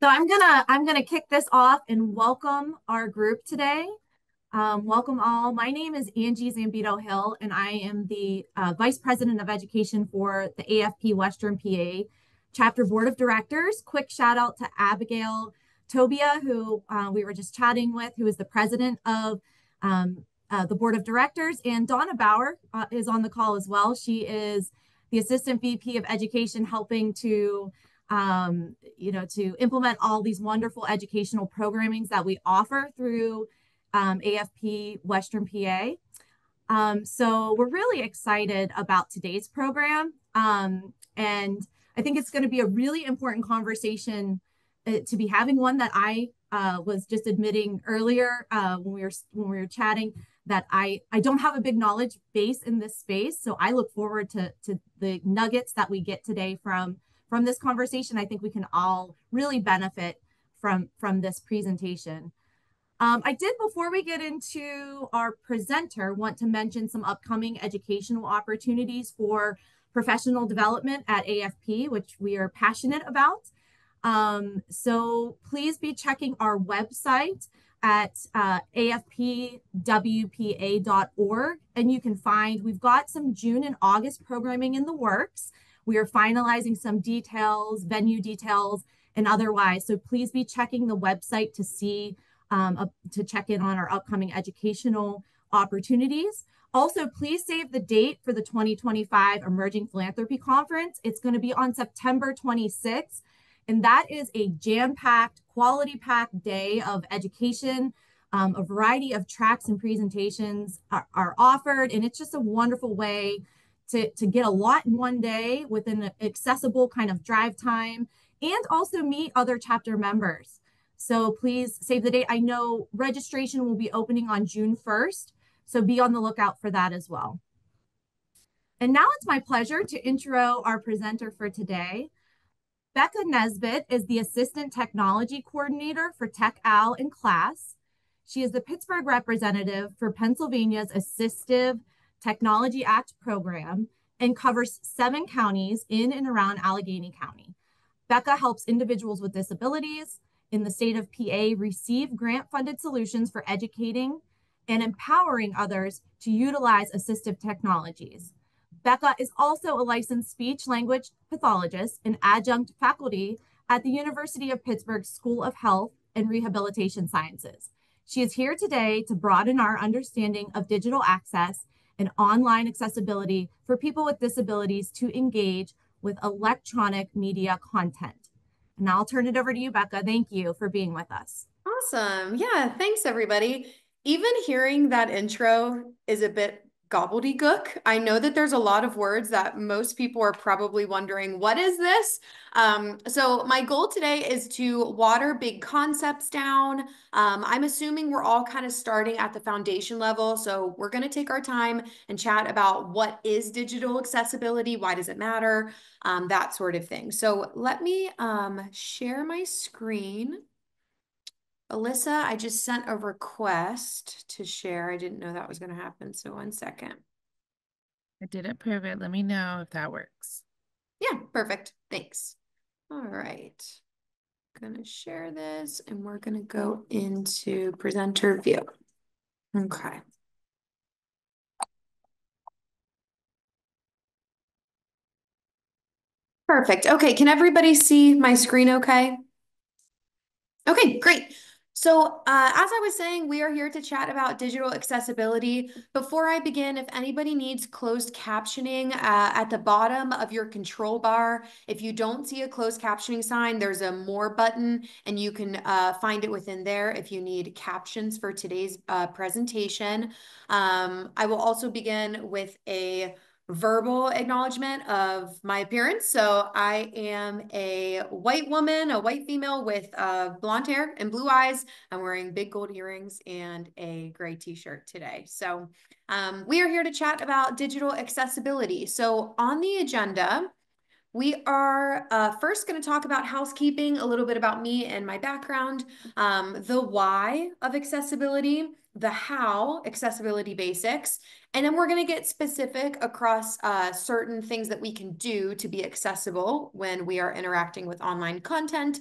So I'm gonna kick this off and welcome our group today. Welcome all. My name is Angie Zambito Hill, and I am the Vice President of Education for the AFP Western PA Chapter Board of Directors. Quick shout out to Abigail Tobia, who we were just chatting with, who is the President of the Board of Directors, and Donna Bauer is on the call as well. She is the Assistant VP of Education, helping to implement all these wonderful educational programmings that we offer through AFP Western PA. So we're really excited about today's program. And I think it's going to be a really important conversation to be having, one that I was just admitting earlier when we were chatting, that I don't have a big knowledge base in this space. So I look forward to the nuggets that we get today from this conversation. I think we can all really benefit from this presentation. I did, before we get into our presenter, want to mention some upcoming educational opportunities for professional development at AFP, which we are passionate about. So please be checking our website at afpwpa.org, and you can find, we've got some June and August programming in the works. We are finalizing some details, venue details, and otherwise. So please be checking the website to see, to check in on our upcoming educational opportunities. Also, please save the date for the 2025 Emerging Philanthropy Conference. It's going to be on September 26th. And that is a jam-packed, quality-packed day of education. A variety of tracks and presentations are offered. And it's just a wonderful way to get a lot in one day with an accessible kind of drive time, and also meet other chapter members. So please save the date. I know registration will be opening on June 1st, so be on the lookout for that as well. And now it's my pleasure to intro our presenter for today. Becca Nesbitt is the Assistant Technology Coordinator for TechAL in class. She is the Pittsburgh representative for Pennsylvania's Assistive Technology Act program and covers 7 counties in and around Allegheny County. Becca helps individuals with disabilities in the state of PA receive grant-funded solutions for educating and empowering others to utilize assistive technologies. Becca is also a licensed speech-language pathologist and adjunct faculty at the University of Pittsburgh School of Health and Rehabilitation Sciences. She is here today to broaden our understanding of digital access and online accessibility for people with disabilities to engage with electronic media content. And now I'll turn it over to you, Becca. Thank you for being with us. Awesome. Yeah, thanks everybody. Even hearing that intro is a bit gobbledygook. I know that there's a lot of words that most people are probably wondering, what is this? So my goal today is to water big concepts down. I'm assuming we're all kind of starting at the foundation level. So we're going to take our time and chat about what is digital accessibility, why does it matter, that sort of thing. So let me share my screen. Alyssa, I just sent a request to share. I didn't know that was going to happen. So 1 second. I didn't prove it. Let me know if that works. Yeah, perfect. Thanks. All right. I'm going to share this and we're going to go into presenter view. Okay. Perfect. Okay. Can everybody see my screen okay? Okay, great. So as I was saying, we are here to chat about digital accessibility. Before I begin, if anybody needs closed captioning at the bottom of your control bar, if you don't see a closed captioning sign, there's a more button and you can find it within there if you need captions for today's presentation. I will also begin with a verbal acknowledgement of my appearance. So I am a white woman, a white female with blonde hair and blue eyes. I'm wearing big gold earrings and a gray t-shirt today. So we are here to chat about digital accessibility. So on the agenda, we are first going to talk about housekeeping, a little bit about me and my background, the why of accessibility, the how, accessibility basics, and then we're going to get specific across certain things that we can do to be accessible when we are interacting with online content.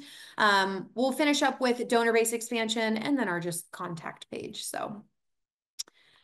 We'll finish up with donor base expansion and then our just contact page. So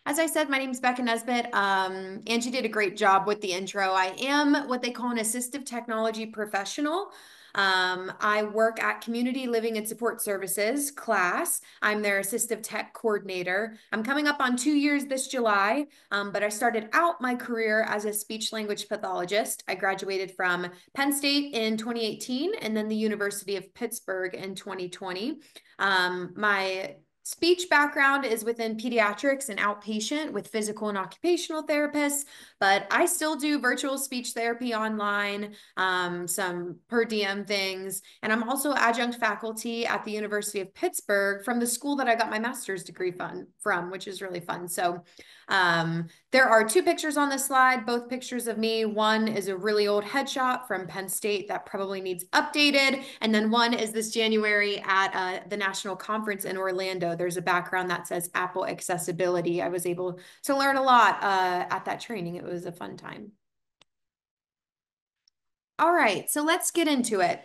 as I said, my name is Becca Nesbitt. Angie did a great job with the intro. I am what they call an assistive technology professional. I work at Community Living and Support Services class. I'm their assistive tech coordinator. I'm coming up on 2 years this July, but I started out my career as a speech language pathologist. I graduated from Penn State in 2018 and then the University of Pittsburgh in 2020. My speech background is within pediatrics and outpatient with physical and occupational therapists, but I still do virtual speech therapy online, some per diem things, and I'm also adjunct faculty at the University of Pittsburgh from the school that I got my master's degree from, which is really fun. So there are 2 pictures on this slide, both pictures of me. One is a really old headshot from Penn State that probably needs updated. And then one is this January at the national conference in Orlando. There's a background that says Apple accessibility. I was able to learn a lot at that training. It was a fun time. All right, so let's get into it.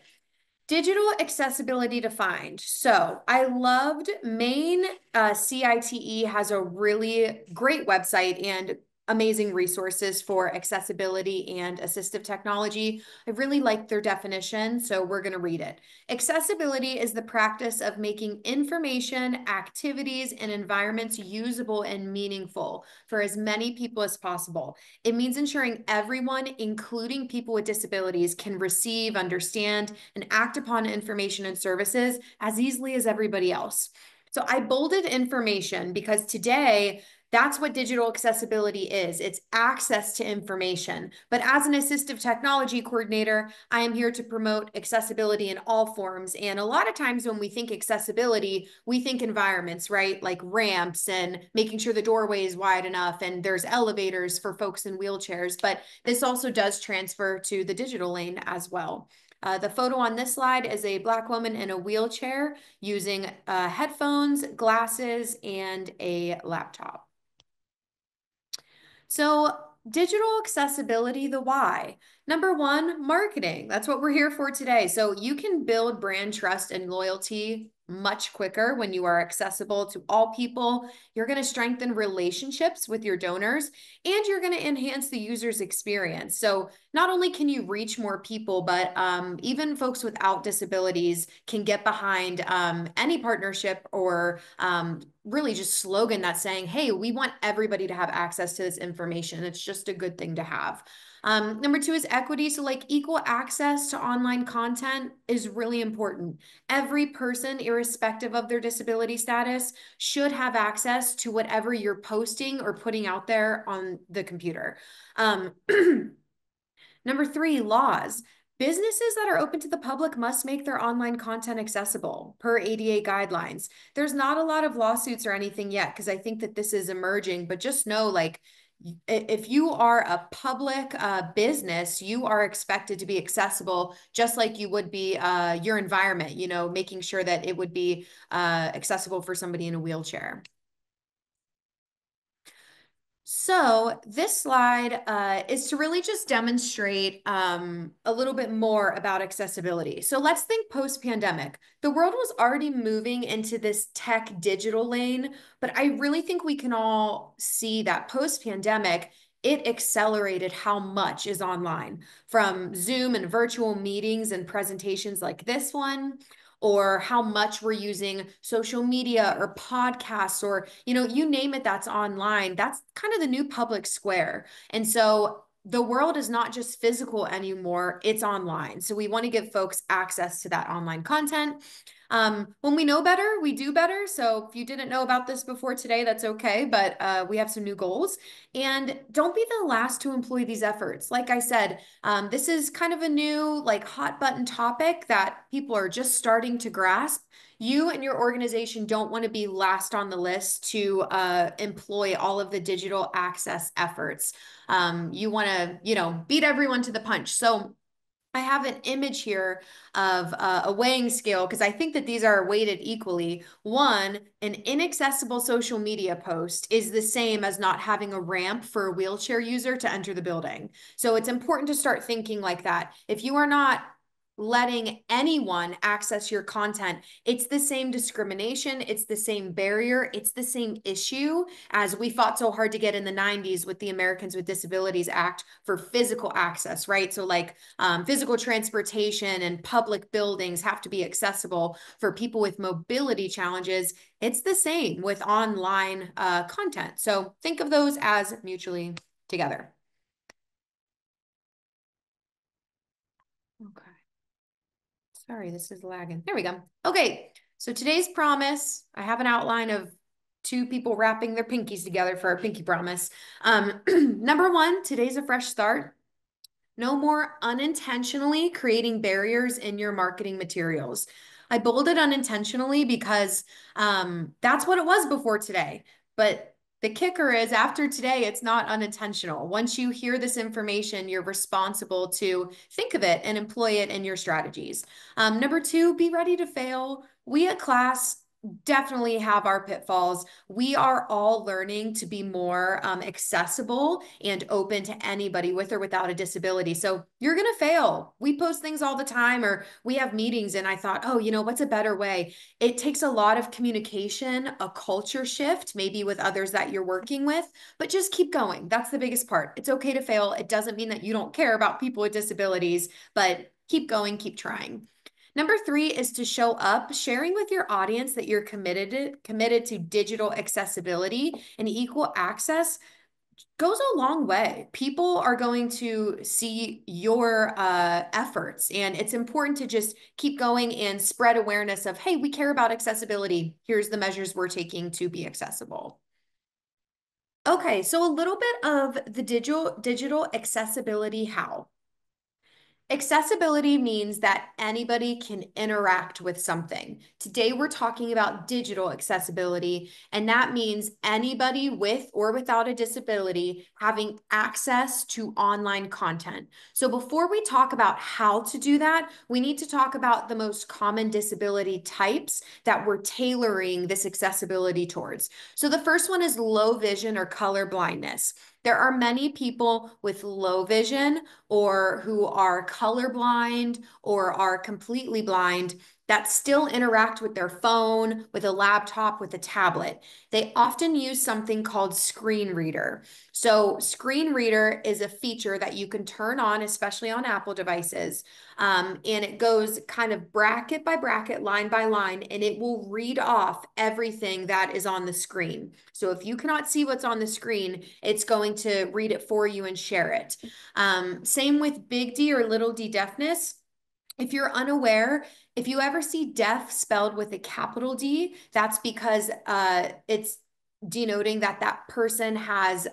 Digital accessibility defined. So I loved Maine CITE has a really great website and amazing resources for accessibility and assistive technology. I really like their definition, so we're going to read it. Accessibility is the practice of making information, activities, and environments usable and meaningful for as many people as possible. It means ensuring everyone, including people with disabilities, can receive, understand, and act upon information and services as easily as everybody else. So I bolded information because today, that's what digital accessibility is. It's access to information. But as an assistive technology coordinator, I am here to promote accessibility in all forms. And a lot of times when we think accessibility, we think environments, right? Like ramps and making sure the doorway is wide enough and there's elevators for folks in wheelchairs. But this also does transfer to the digital lane as well. The photo on this slide is a Black woman in a wheelchair using headphones, glasses, and a laptop. So digital accessibility, the why. Number 1, marketing. That's what we're here for today. So you can build brand trust and loyalty much quicker when you are accessible to all people. You're going to strengthen relationships with your donors and you're going to enhance the user's experience. So not only can you reach more people, but even folks without disabilities can get behind any partnership or really just slogan that's saying, hey, we want everybody to have access to this information. It's just a good thing to have. Number 2 is equity. So like equal access to online content is really important. Every person, irrespective of their disability status, should have access to whatever you're posting or putting out there on the computer. Number 3, laws. Businesses that are open to the public must make their online content accessible per ADA guidelines. There's not a lot of lawsuits or anything yet because I think that this is emerging, but just know like if you are a public business, you are expected to be accessible just like you would be your environment, you know, making sure that it would be accessible for somebody in a wheelchair. So this slide is to really just demonstrate a little bit more about accessibility. So let's think post-pandemic. The world was already moving into this tech digital lane, but I really think we can all see that post-pandemic, it accelerated how much is online, from Zoom and virtual meetings and presentations like this one, or how much we're using social media or podcasts or, you know, you name it that's online. That's kind of the new public square. And so the world is not just physical anymore, it's online. So we want to give folks access to that online content. When we know better, we do better. So if you didn't know about this before today, that's okay, but we have some new goals. And don't be the last to employ these efforts. Like I said, this is kind of a new, like, hot button topic that people are just starting to grasp. You and your organization don't want to be last on the list to employ all of the digital access efforts. You want to, you know, beat everyone to the punch. So I have an image here of a weighing scale because I think that these are weighted equally. One, an inaccessible social media post is the same as not having a ramp for a wheelchair user to enter the building. So it's important to start thinking like that. If you are not letting anyone access your content, it's the same discrimination, it's the same barrier, it's the same issue as we fought so hard to get in the 90s with the Americans with Disabilities Act for physical access, right? So like physical transportation and public buildings have to be accessible for people with mobility challenges. It's the same with online content. So think of those as mutually together. Okay. Sorry, this is lagging. There we go. Okay, so today's promise, I have an outline of two people wrapping their pinkies together for our pinky promise. Number one, today's a fresh start. No more unintentionally creating barriers in your marketing materials. I bolded unintentionally because that's what it was before today. But the kicker is after today, it's not unintentional. Once you hear this information, you're responsible to think of it and employ it in your strategies. Number two, be ready to fail. We at Class definitely have our pitfalls. We are all learning to be more accessible and open to anybody with or without a disability. So you're going to fail. We post things all the time, or we have meetings, and I thought, oh, what's a better way? It takes a lot of communication, a culture shift, maybe with others that you're working with, but just keep going. That's the biggest part. It's okay to fail. It doesn't mean that you don't care about people with disabilities, but keep going, keep trying. Number three is to show up, sharing with your audience that you're committed to digital accessibility and equal access goes a long way. People are going to see your efforts, and it's important to just keep going and spread awareness of, hey, we care about accessibility. Here's the measures we're taking to be accessible. Okay, so a little bit of the digital accessibility how. Accessibility means that anybody can interact with something. Today, we're talking about digital accessibility, and that means anybody with or without a disability having access to online content. So before we talk about how to do that, we need to talk about the most common disability types that we're tailoring this accessibility towards. So the first one is low vision or color blindness. There are many people with low vision or who are colorblind or are completely blind that still interact with their phone, with a laptop, with a tablet. They often use something called Screen Reader. So Screen Reader is a feature that you can turn on, especially on Apple devices. And it goes kind of bracket by bracket, line by line, and it will read off everything that is on the screen. So if you cannot see what's on the screen, it's going to read it for you and share it. Same with big D or little d deafness. If you're unaware, if you ever see deaf spelled with a capital D, that's because it's denoting that that person has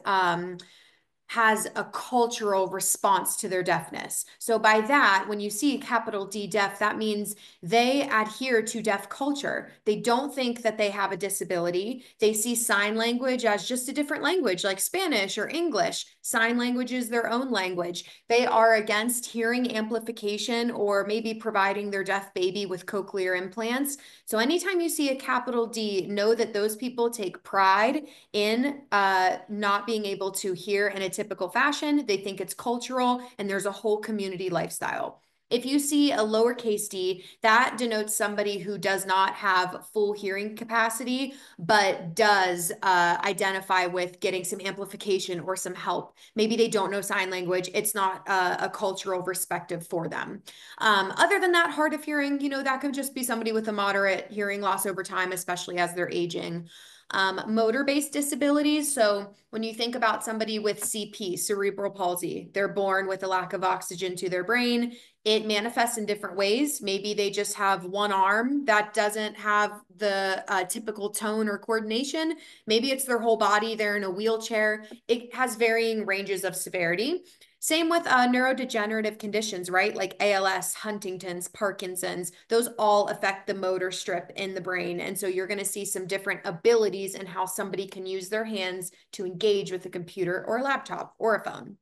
a cultural response to their deafness. So by that, when you see capital D deaf, that means they adhere to deaf culture. They don't think that they have a disability. They see sign language as just a different language like Spanish or English. Sign language is their own language. They are against hearing amplification or maybe providing their deaf baby with cochlear implants. So anytime you see a capital D, know that those people take pride in not being able to hear in a typical fashion. They think it's cultural, and there's a whole community lifestyle. If you see a lowercase d, that denotes somebody who does not have full hearing capacity, but does identify with getting some amplification or some help. Maybe they don't know sign language. It's not a cultural perspective for them. Other than that, hard of hearing, that could just be somebody with a moderate hearing loss over time, especially as they're aging. Motor-based disabilities. So when you think about somebody with CP, cerebral palsy, they're born with a lack of oxygen to their brain. It manifests in different ways. Maybe they just have one arm that doesn't have the typical tone or coordination. Maybe it's their whole body. They're in a wheelchair. It has varying ranges of severity. Same with neurodegenerative conditions, right? Like ALS, Huntington's, Parkinson's, those all affect the motor strip in the brain. And so you're going to see some different abilities in how somebody can use their hands to engage with a computer or a laptop or a phone.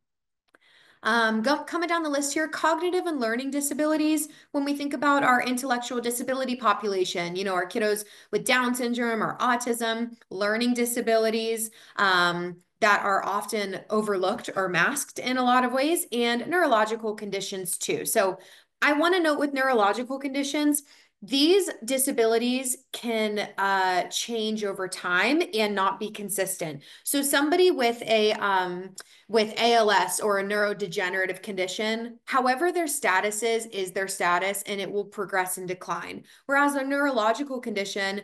Coming down the list here, cognitive and learning disabilities. When we think about our intellectual disability population, you know, our kiddos with Down syndrome or autism, learning disabilities, that are often overlooked or masked in a lot of ways, and neurological conditions too. So I want to note with neurological conditions, these disabilities can change over time and not be consistent. So somebody with ALS or a neurodegenerative condition, however their status is their status, and it will progress and decline. Whereas a neurological condition,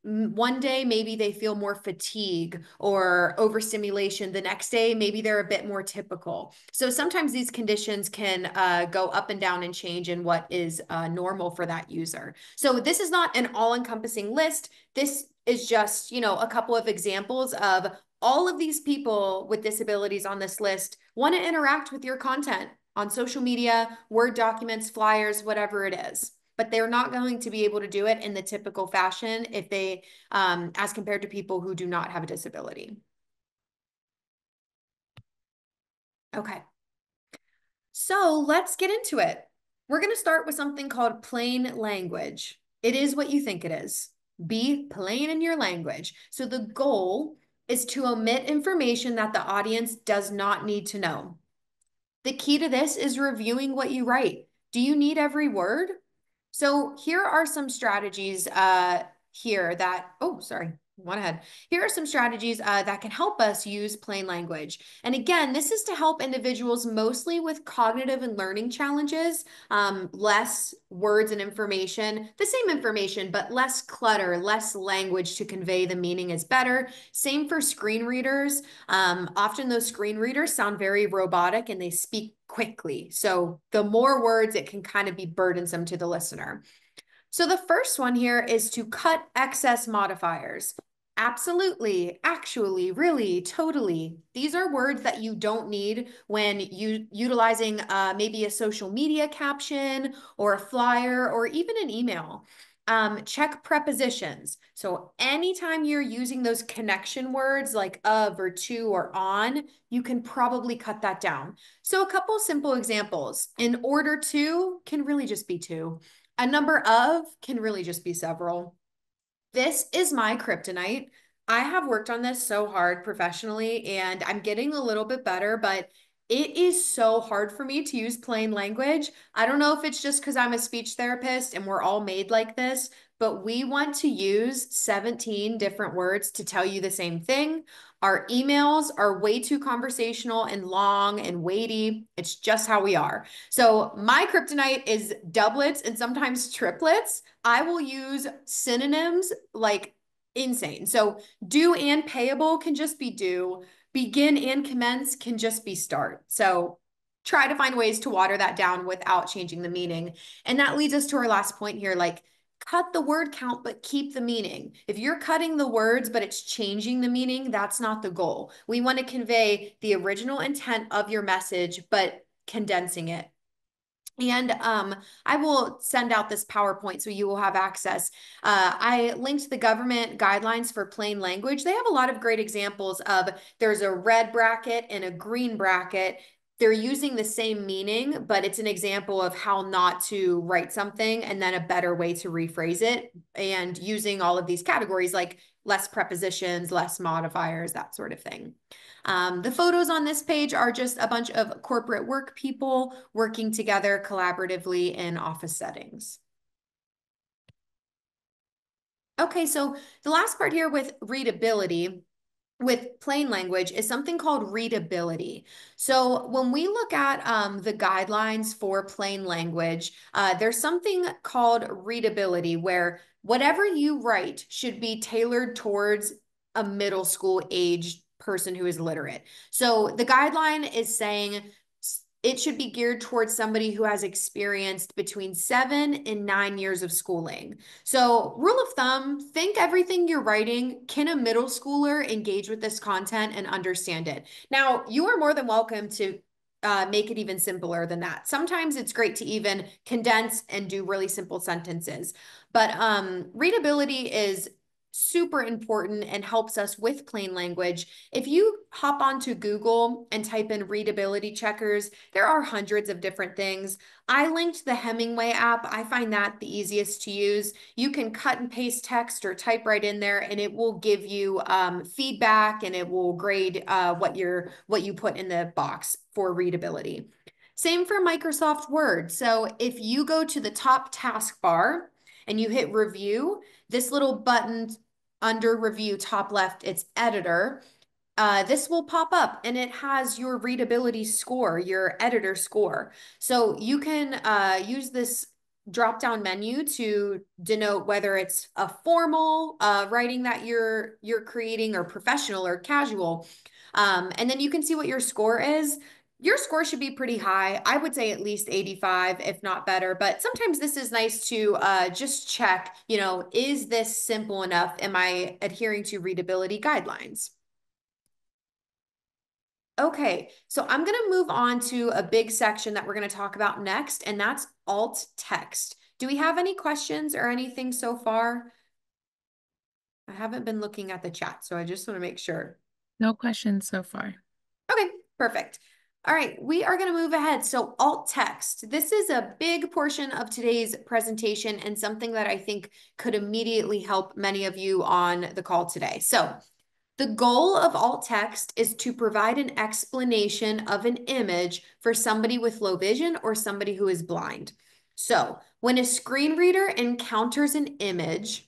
one day maybe they feel more fatigue or overstimulation. The next day maybe they're a bit more typical. So sometimes these conditions can go up and down and change in what is normal for that user. So this is not an all-encompassing list. This is just, you know, a couple of examples of all of these people with disabilities on this list want to interact with your content on social media, Word documents, flyers, whatever it is. But they're not going to be able to do it in the typical fashion if they, as compared to people who do not have a disability. Okay. So let's get into it. We're going to start with something called plain language. It is what you think it is. Be plain in your language. So the goal is to omit information that the audience does not need to know. The key to this is reviewing what you write. Do you need every word? So here are some strategies here that, one ahead. Here are some strategies that can help us use plain language. And again, this is to help individuals mostly with cognitive and learning challenges, less words and information, the same information, but less clutter, less language to convey the meaning is better. Same for screen readers. Often those screen readers sound very robotic and they speak quickly. So the more words, it can kind of be burdensome to the listener. So the first one here is to cut excess modifiers. Absolutely, actually, really, totally. These are words that you don't need when utilizing maybe a social media caption or a flyer or even an email. Check prepositions. So anytime you're using those connection words like of or to or on, you can probably cut that down. So a couple simple examples. In order to can really just be two. A number of can really just be several. This is my kryptonite. I have worked on this so hard professionally, and I'm getting a little bit better, but it is so hard for me to use plain language. I don't know if it's just because I'm a speech therapist and we're all made like this, but we want to use 17 different words to tell you the same thing. Our emails are way too conversational and long and weighty. It's just how we are. So my kryptonite is doublets and sometimes triplets. I will use synonyms like insane. So due and payable can just be due. Begin and commence can just be start. So try to find ways to water that down without changing the meaning. And that leads us to our last point here, like cut the word count, but keep the meaning. If you're cutting the words, but it's changing the meaning, that's not the goal. We want to convey the original intent of your message, but condensing it. And I will send out this PowerPoint so you will have access. I linked the government guidelines for plain language. They have a lot of great examples of there's a red bracket and a green bracket. They're using the same meaning, but it's an example of how not to write something and then a better way to rephrase it, and using all of these categories like less prepositions, less modifiers, that sort of thing. The photos on this page are just a bunch of corporate work people working together collaboratively in office settings. Okay, so the last part here with readability, with plain language, is something called readability. So when we look at the guidelines for plain language, there's something called readability where whatever you write should be tailored towards a middle school age person who is literate. So the guideline is saying it should be geared towards somebody who has experienced between 7 and 9 years of schooling. So rule of thumb, think everything you're writing, can a middle schooler engage with this content and understand it? Now, you are more than welcome to make it even simpler than that. Sometimes it's great to even condense and do really simple sentences. But readability is super important and helps us with plain language. If you hop onto Google and type in readability checkers, there are hundreds of different things. I linked the Hemingway app. I find that the easiest to use. You can cut and paste text or type right in there, and it will give you feedback, and it will grade what you put in the box for readability. Same for Microsoft Word. So if you go to the top taskbar and you hit review, this little button under review, top left, it's editor. This will pop up and it has your readability score, your editor score. So you can use this drop-down menu to denote whether it's a formal writing that you're creating or professional or casual. And then you can see what your score is. Your score should be pretty high. I would say at least 85, if not better. But sometimes this is nice to just check, is this simple enough? Am I adhering to readability guidelines? Okay, so I'm going to move on to a big section that we're going to talk about next, and that's alt text. Do we have any questions or anything so far? I haven't been looking at the chat, so I just want to make sure. No questions so far. Okay, perfect. All right, we are going to move ahead. So alt text. This is a big portion of today's presentation and something that I think could immediately help many of you on the call today. So the goal of alt text is to provide an explanation of an image for somebody with low vision or somebody who is blind. So when a screen reader encounters an image,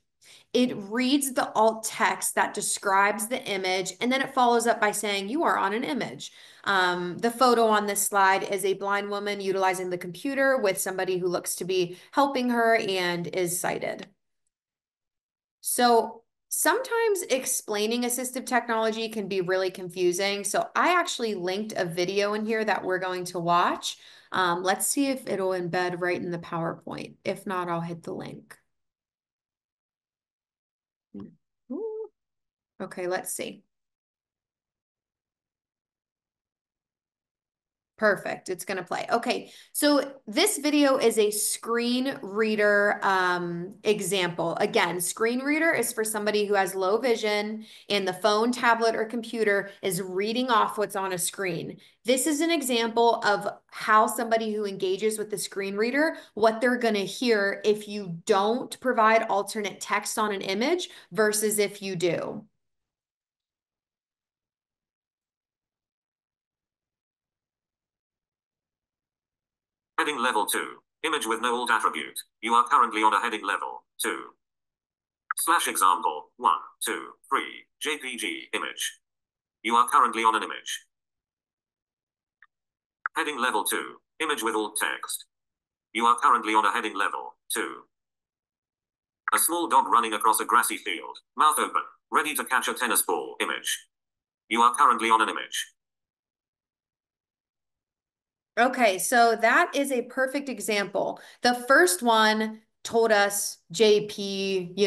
it reads the alt text that describes the image, and then it follows up by saying, you are on an image. The photo on this slide is a blind woman utilizing the computer with somebody who looks to be helping her and is sighted. So sometimes explaining assistive technology can be really confusing. So I actually linked a video in here that we're going to watch. Let's see if it'll embed right in the PowerPoint. If not, I'll hit the link. Ooh. Okay, let's see. Perfect. It's going to play. Okay. So this video is a screen reader example. Again, screen reader is for somebody who has low vision and the phone, tablet, or computer is reading off what's on a screen. This is an example of how somebody who engages with the screen reader, what they're going to hear if you don't provide alternate text on an image versus if you do. Heading level 2. Image with no alt attribute. You are currently on a heading level 2. / example 1, 2, 3, JPG image. You are currently on an image. Heading level 2. Image with alt text. You are currently on a heading level 2. A small dog running across a grassy field, mouth open, ready to catch a tennis ball image. You are currently on an image. Okay, so that is a perfect example. The first one told us JP,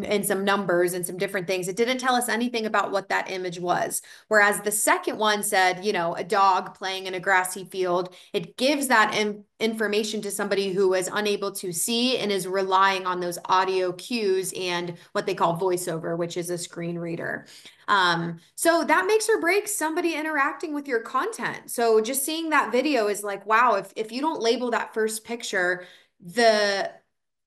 and some numbers and some different things. It didn't tell us anything about what that image was. Whereas the second one said, a dog playing in a grassy field. It gives that information to somebody who is unable to see and is relying on those audio cues and what they call voiceover, which is a screen reader. So that makes or breaks somebody interacting with your content. So just seeing that video is like, wow, if you don't label that first picture, the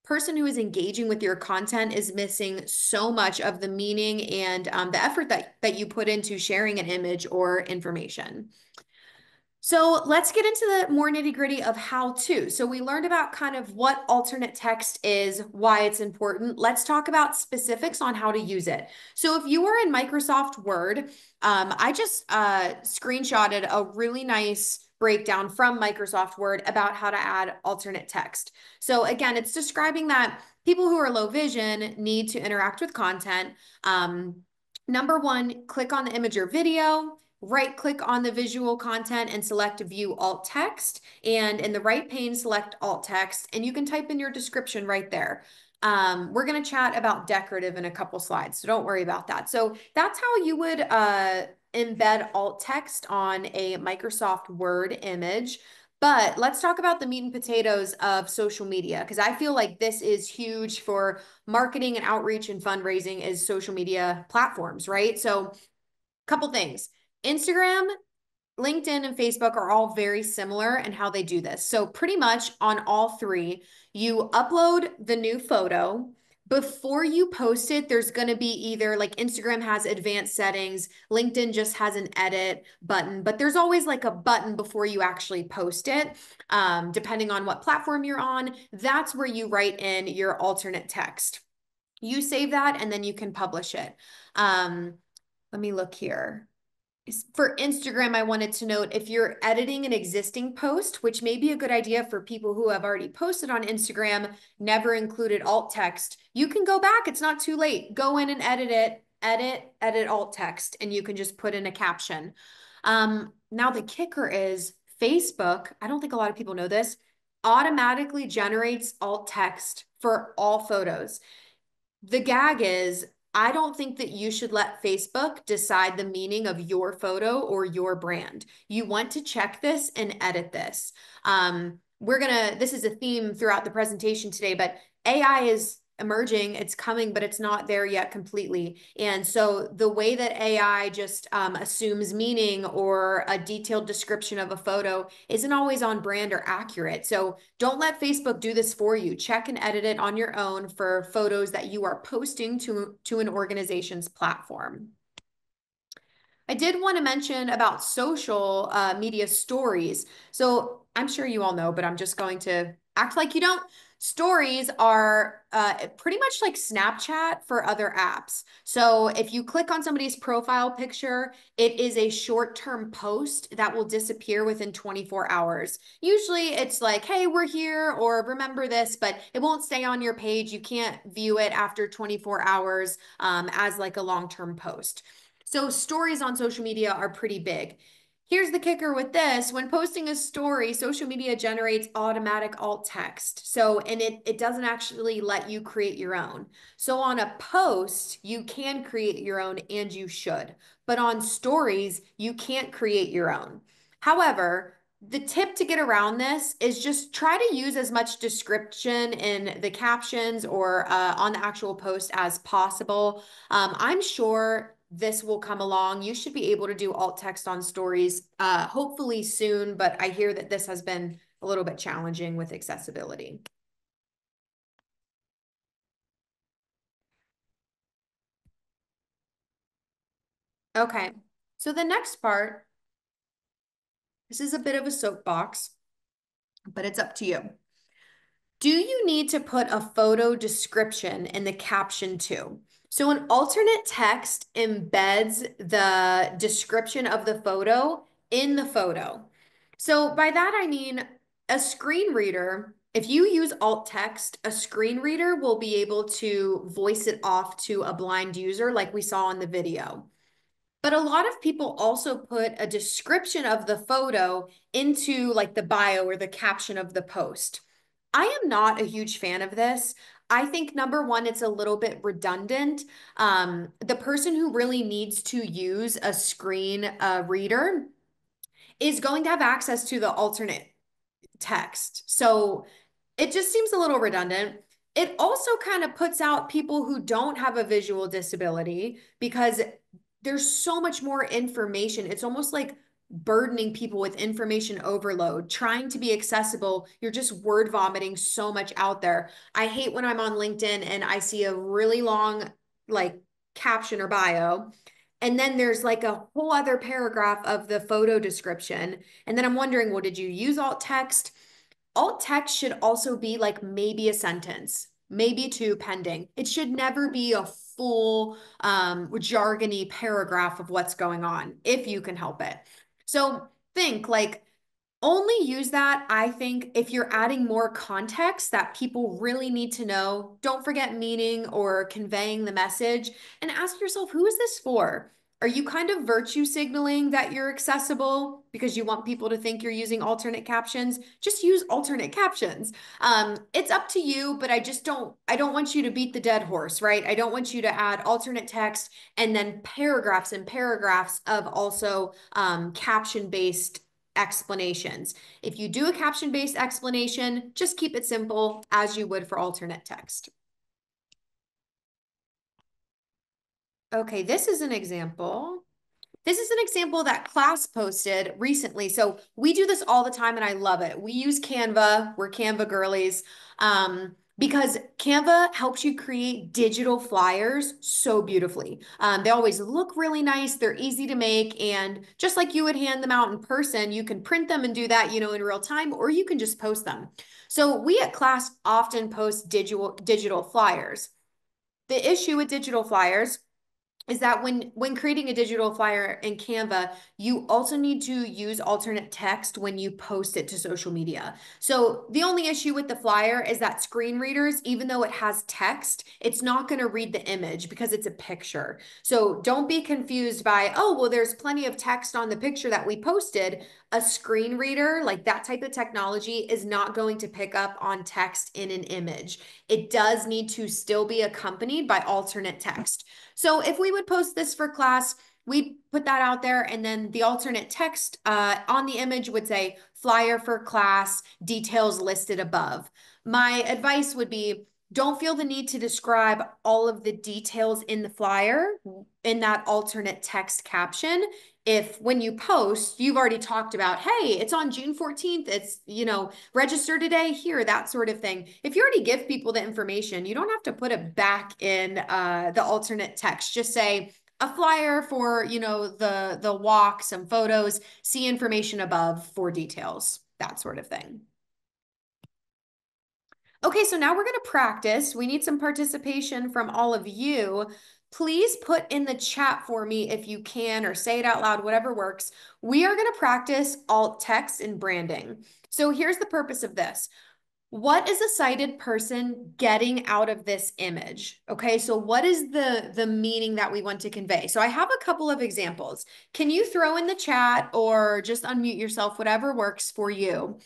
person who is engaging with your content is missing so much of the meaning and the effort that you put into sharing an image or information. So let's get into the more nitty-gritty of how to. So we learned about kind of what alternate text is, why it's important. Let's talk about specifics on how to use it. So if you are in Microsoft Word, I just screenshotted a really nice breakdown from Microsoft Word about how to add alternate text. So again, it's describing that people who are low vision need to interact with content. Number one, click on the image or video. Right-click on the visual content and select View Alt Text. And in the right pane, select Alt Text, and you can type in your description right there. We're going to chat about decorative in a couple slides, so don't worry about that. So that's how you would embed alt text on a Microsoft Word image. But let's talk about the meat and potatoes of social media, because I feel like this is huge for marketing and outreach and fundraising is social media platforms, right? So a couple things. Instagram, LinkedIn, and Facebook are all very similar in how they do this. So pretty much on all three, you upload the new photo. Before you post it, there's going to be either like Instagram has advanced settings, LinkedIn just has an edit button, but there's always like a button before you actually post it. Depending on what platform you're on, that's where you write in your alternate text. You save that and then you can publish it. Let me look here. For Instagram, I wanted to note if you're editing an existing post, which may be a good idea for people who have already posted on Instagram, never included alt text, you can go back. It's not too late. Go in and edit it, edit alt text, and you can just put in a caption. Now the kicker is Facebook, I don't think a lot of people know this, automatically generates alt text for all photos. The gag is, I don't think that you should let Facebook decide the meaning of your photo or your brand. You want to check this and edit this. This is a theme throughout the presentation today, but AI is emerging, it's coming, but it's not there yet completely. And so the way that AI just assumes meaning or a detailed description of a photo isn't always on brand or accurate. So don't let Facebook do this for you. Check and edit it on your own for photos that you are posting to an organization's platform. I did want to mention about social media stories. So I'm sure you all know, but I'm just going to act like you don't. Stories are pretty much like Snapchat for other apps. So if you click on somebody's profile picture, it is a short-term post that will disappear within 24 hours. Usually it's like, hey, we're here, or remember this, but it won't stay on your page. You can't view it after 24 hours as like a long-term post. So stories on social media are pretty big. Here's the kicker with this. When posting a story, social media generates automatic alt text. So, and it doesn't actually let you create your own. So on a post, you can create your own and you should. But on stories, you can't create your own. However, the tip to get around this is just try to use as much description in the captions or on the actual post as possible. I'm sure this will come along. You should be able to do alt text on stories hopefully soon, but I hear that this has been a little bit challenging with accessibility. Okay, so the next part, this is a bit of a soapbox, but it's up to you. Do you need to put a photo description in the caption too? So an alternate text embeds the description of the photo in the photo. So by that, I mean a screen reader, if you use alt text, a screen reader will be able to voice it off to a blind user like we saw in the video. But a lot of people also put a description of the photo into like the bio or the caption of the post. I am not a huge fan of this. I think number one, it's a little bit redundant. The person who really needs to use a screen reader is going to have access to the alternate text. So it just seems a little redundant. It also kind of puts out people who don't have a visual disability because there's so much more information. It's almost like burdening people with information overload, trying to be accessible. You're just word vomiting so much out there. I hate when I'm on LinkedIn and I see a really long like caption or bio, and then there's like a whole other paragraph of the photo description. And then I'm wondering, well, did you use alt text? Alt text should also be like maybe a sentence, maybe two pending. It should never be a full jargony paragraph of what's going on if you can help it. So think like only use that, I think, if you're adding more context that people really need to know. Don't forget meaning or conveying the message, and ask yourself, who is this for? Are you kind of virtue signaling that you're accessible because you want people to think you're using alternate captions? Just use alternate captions. It's up to you, but I don't want you to beat the dead horse, right? I don't want you to add alternate text and then paragraphs and paragraphs of also caption-based explanations. If you do a caption-based explanation, just keep it simple as you would for alternate text. Okay, this is an example. This is an example that class posted recently. So we do this all the time and I love it. We use Canva. We're Canva girlies. Because Canva helps you create digital flyers so beautifully. They always look really nice. They're easy to make. And just like you would hand them out in person, you can print them and do that, in real time, or you can just post them. So we at class often post digital flyers. The issue with digital flyers is that when creating a digital flyer in Canva, you also need to use alternate text when you post it to social media. So the only issue with the flyer is that screen readers, even though it has text, it's not going to read the image because it's a picture. So don't be confused by, oh, well, there's plenty of text on the picture that we posted. A screen reader, like that type of technology, is not going to pick up on text in an image. It does need to still be accompanied by alternate text. So if we would post this for class, we put that out there, and then the alternate text on the image would say flyer for class, details listed above. My advice would be, don't feel the need to describe all of the details in the flyer in that alternate text caption. If when you post, you've already talked about, hey, it's on June 14th, it's, register today here, that sort of thing. If you already give people the information, you don't have to put it back in the alternate text. Just say a flyer for, the walk, some photos, see information above for details, that sort of thing. Okay, so now we're going to practice. We need some participation from all of you. Please put in the chat for me if you can, or say it out loud, whatever works. We are going to practice alt text and branding. So here's the purpose of this. What is a sighted person getting out of this image? Okay, so what is the meaning that we want to convey? So I have a couple of examples. Can you throw in the chat or just unmute yourself, whatever works for you?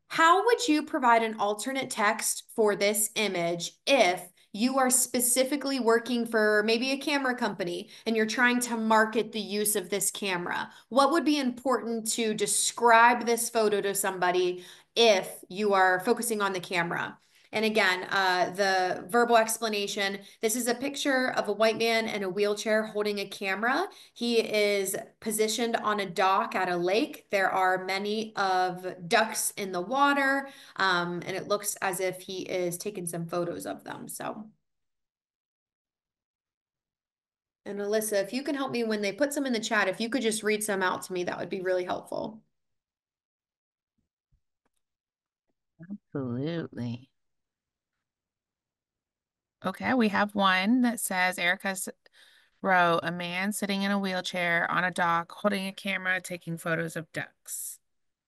How would you provide an alternate text for this image if you are specifically working for maybe a camera company and you're trying to market the use of this camera? What would be important to describe this photo to somebody if you are focusing on the camera? And again, the verbal explanation, this is a picture of a white man in a wheelchair holding a camera. He is positioned on a dock at a lake. There are many of ducks in the water, and it looks as if he is taking some photos of them. So, and Alyssa, if you can help me when they put some in the chat, if you could just read some out to me, that would be really helpful. Absolutely. Okay, we have one that says Erica's row, a man sitting in a wheelchair on a dock holding a camera taking photos of ducks.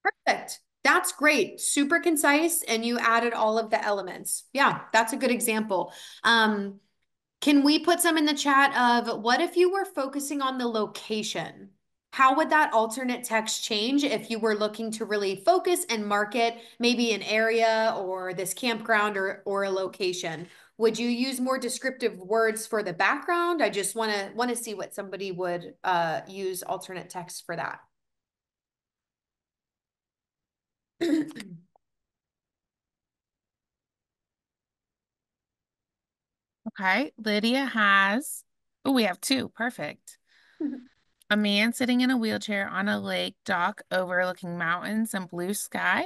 Perfect. That's great. Super concise, and you added all of the elements. Yeah, that's a good example. Can we put some in the chat of what if you were focusing on the location? How would that alternate text change if you were looking to really focus and market maybe an area or this campground or a location? Would you use more descriptive words for the background? I just want to see what somebody would use alternate text for that. Okay, Lydia has, oh, we have two, perfect. A man sitting in a wheelchair on a lake dock overlooking mountains and blue sky.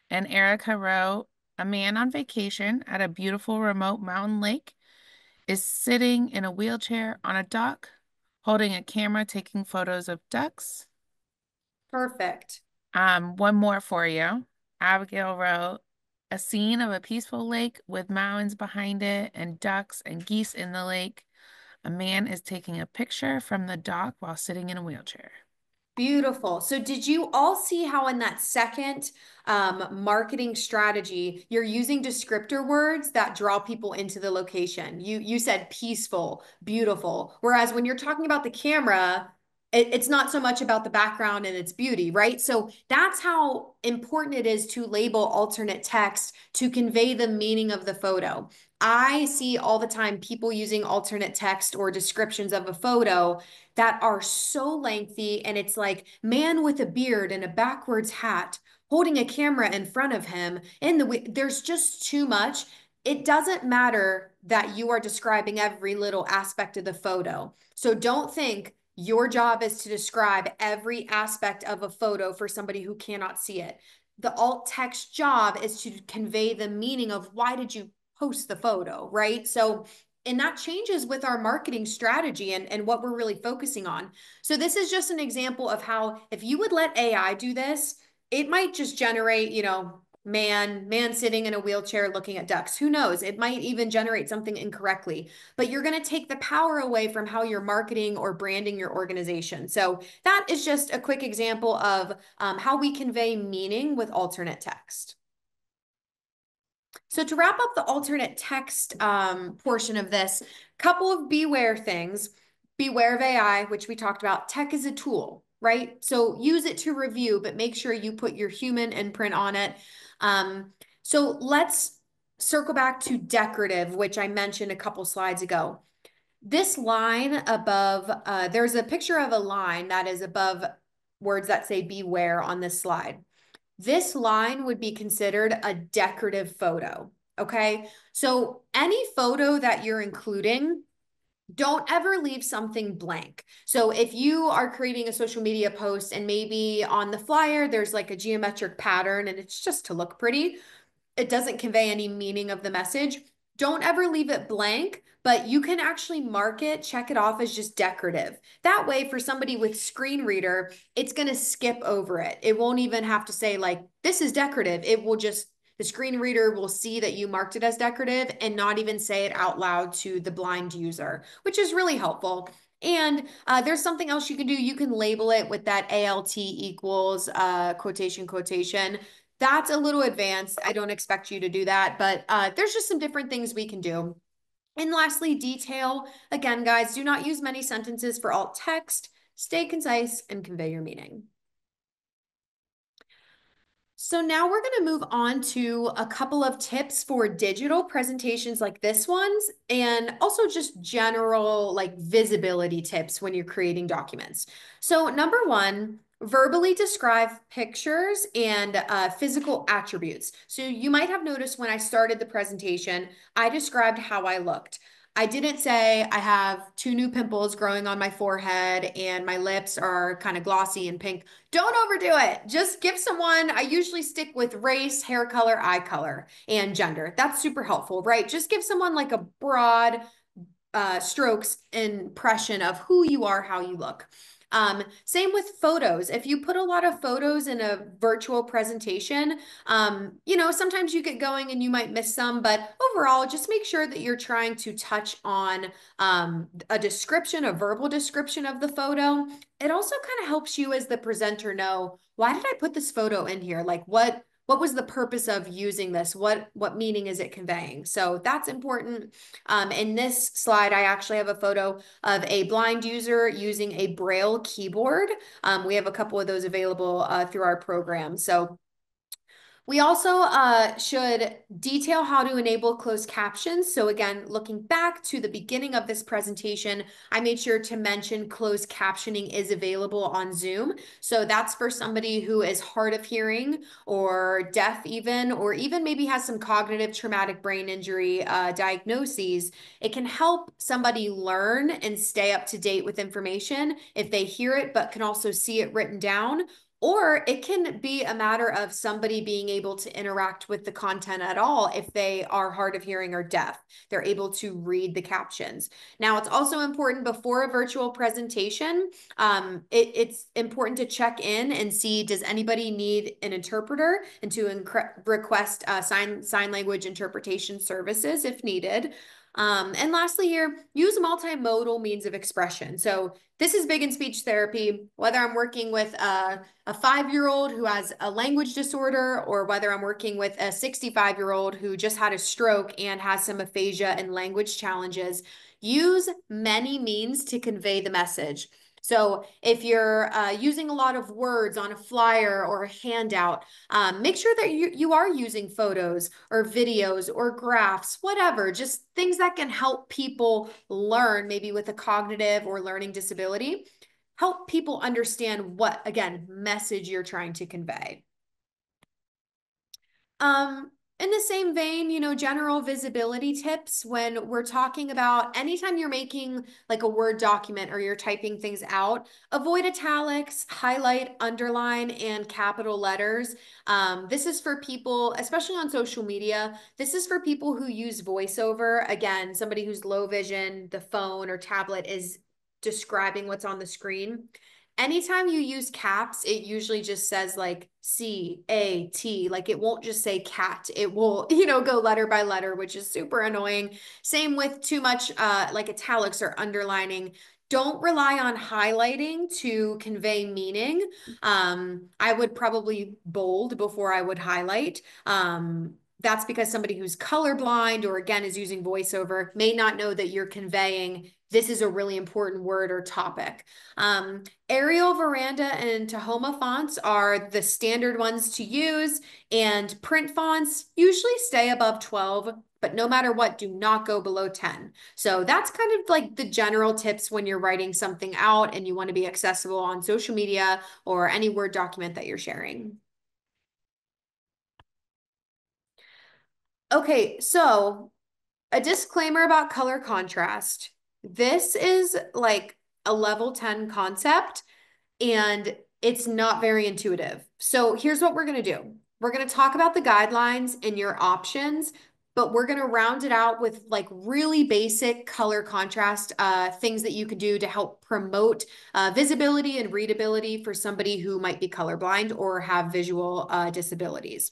And Erica wrote, a man on vacation at a beautiful remote mountain lake is sitting in a wheelchair on a dock, holding a camera taking photos of ducks. Perfect. One more for you. Abigail wrote, a scene of a peaceful lake with mountains behind it and ducks and geese in the lake. A man is taking a picture from the dock while sitting in a wheelchair. Beautiful. So did you all see how in that second marketing strategy, you're using descriptor words that draw people into the location? You said peaceful, beautiful. Whereas when you're talking about the camera, it's not so much about the background and its beauty, right? So that's how important it is to label alternate text to convey the meaning of the photo. I see all the time people using alternate text or descriptions of a photo that are so lengthy, and it's like man with a beard and a backwards hat holding a camera in front of him there's just too much. It doesn't matter that you are describing every little aspect of the photo. So don't think your job is to describe every aspect of a photo for somebody who cannot see it. The alt text job is to convey the meaning of why did you post the photo, right? So, and that changes with our marketing strategy and what we're really focusing on. So this is just an example of how if you would let AI do this, it might just generate, man sitting in a wheelchair looking at ducks. Who knows? It might even generate something incorrectly, but you're going to take the power away from how you're marketing or branding your organization. So that is just a quick example of how we convey meaning with alternate text. So to wrap up the alternate text portion of this, couple of beware things. Beware of AI, which we talked about. Tech is a tool, right? So use it to review, but make sure you put your human imprint on it. So let's circle back to decorative, which I mentioned a couple slides ago. This line above, there's a picture of a line that is above words that say beware on this slide. This line would be considered a decorative photo, okay? So any photo that you're including, don't ever leave something blank. So if you are creating a social media post and maybe on the flyer, there's like a geometric pattern and it's just to look pretty, it doesn't convey any meaning of the message. Don't ever leave it blank, but you can actually mark it, check it off as just decorative. That way, for somebody with screen reader, it's going to skip over it. It won't even have to say like, this is decorative. It will just, the screen reader will see that you marked it as decorative and not even say it out loud to the blind user, which is really helpful. And there's something else you can do. You can label it with that ALT equals quotation. That's a little advanced. I don't expect you to do that, but there's just some different things we can do. And lastly, detail. Again, guys, do not use many sentences for alt text. Stay concise and convey your meaning. So now we're going to move on to a couple of tips for digital presentations like this one's, and also just general like visibility tips when you're creating documents. So number one, verbally describe pictures and physical attributes. So you might have noticed when I started the presentation, I described how I looked. I didn't say I have 2 new pimples growing on my forehead and my lips are kind of glossy and pink. Don't overdo it. Just give someone, I usually stick with race, hair color, eye color, and gender. That's super helpful, right? Just give someone like a broad strokes impression of who you are, how you look. Same with photos. If you put a lot of photos in a virtual presentation, sometimes you get going and you might miss some, but overall, just make sure that you're trying to touch on a description, a verbal description of the photo. It also kind of helps you as the presenter know, why did I put this photo in here? Like what was the purpose of using this? What meaning is it conveying? So that's important. In this slide, I actually have a photo of a blind user using a Braille keyboard. We have a couple of those available through our program. So we also should detail how to enable closed captions. So again, looking back to the beginning of this presentation, I made sure to mention closed captioning is available on Zoom. So that's for somebody who is hard of hearing or deaf even, or even maybe has some cognitive traumatic brain injury diagnoses. It can help somebody learn and stay up to date with information if they hear it, but can also see it written down. Or it can be a matter of somebody being able to interact with the content at all if they are hard of hearing or deaf. They're able to read the captions. Now, it's also important before a virtual presentation, it's important to check in and see, does anybody need an interpreter, and to request sign language interpretation services if needed. And lastly here, use multimodal means of expression. So this is big in speech therapy, whether I'm working with a 5-year-old who has a language disorder, or whether I'm working with a 65-year-old who just had a stroke and has some aphasia and language challenges. Use many means to convey the message. So if you're using a lot of words on a flyer or a handout, make sure that you are using photos or videos or graphs, whatever, just things that can help people learn, maybe with a cognitive or learning disability, help people understand what, again, message you're trying to convey. In the same vein, you know, general visibility tips when we're talking about anytime you're making like a Word document or you're typing things out, avoid italics, highlight, underline, and capital letters. This is for people, especially on social media, this is for people who use VoiceOver. Again, somebody who's low vision, the phone or tablet is describing what's on the screen. Anytime you use caps, it usually just says like C-A-T, like it won't just say cat. It will, you know, go letter by letter, which is super annoying. Same with too much like italics or underlining. Don't rely on highlighting to convey meaning. I would probably bold before I would highlight. That's because somebody who's colorblind or again is using VoiceOver may not know that you're conveying this is a really important word or topic. Arial, Veranda, and Tahoma fonts are the standard ones to use, and print fonts usually stay above 12, but no matter what, do not go below 10. So that's kind of like the general tips when you're writing something out and you want to be accessible on social media or any Word document that you're sharing. Okay, so a disclaimer about color contrast. This is like a level 10 concept and it's not very intuitive. So here's what we're going to do. We're going to talk about the guidelines and your options, but we're going to round it out with like really basic color contrast things that you can do to help promote visibility and readability for somebody who might be colorblind or have visual disabilities.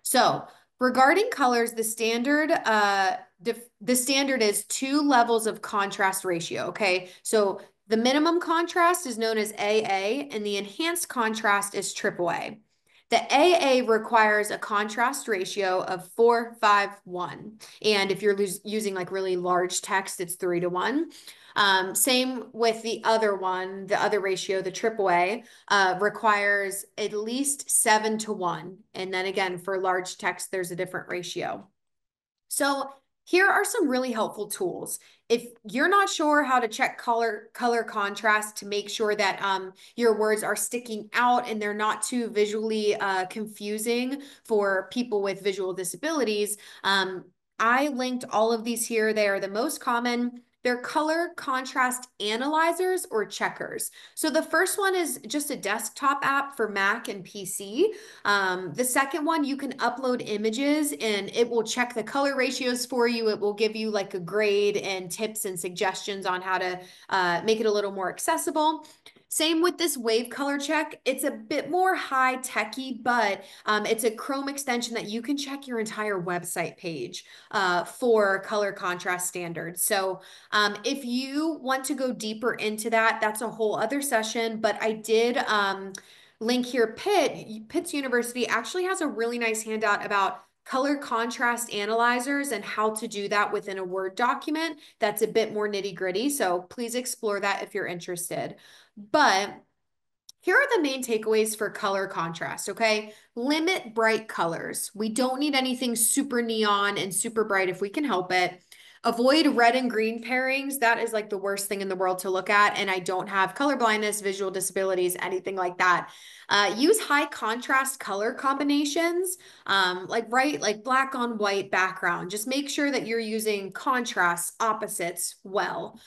So regarding colors, the standard is 2 levels of contrast ratio, okay? So the minimum contrast is known as AA and the enhanced contrast is AAA. The AA requires a contrast ratio of 4:5:1. And if you're using like really large text, it's 3:1. Same with the other one, the other ratio, the AAA, requires at least 7:1. And then again, for large text, there's a different ratio. So here are some really helpful tools. If you're not sure how to check color contrast to make sure that your words are sticking out and they're not too visually confusing for people with visual disabilities, I linked all of these here. They are the most common. They're color contrast analyzers or checkers. So the first one is just a desktop app for Mac and PC. The second one, you can upload images and it will check the color ratios for you. It will give you like a grade and tips and suggestions on how to make it a little more accessible. Same with this wave color check. It's a bit more high techy, but it's a Chrome extension that you can check your entire website page for color contrast standards. So if you want to go deeper into that, that's a whole other session, but I did link here. Pitt's University actually has a really nice handout about color contrast analyzers and how to do that within a Word document. That's a bit more nitty gritty. So please explore that if you're interested. But here are the main takeaways for color contrast, okay? Limit bright colors. We don't need anything super neon and super bright if we can help it. Avoid red and green pairings. That is like the worst thing in the world to look at. And I don't have color blindness, visual disabilities, anything like that. Use high contrast color combinations, like black on white background. Just make sure that you're using contrasts, opposites well.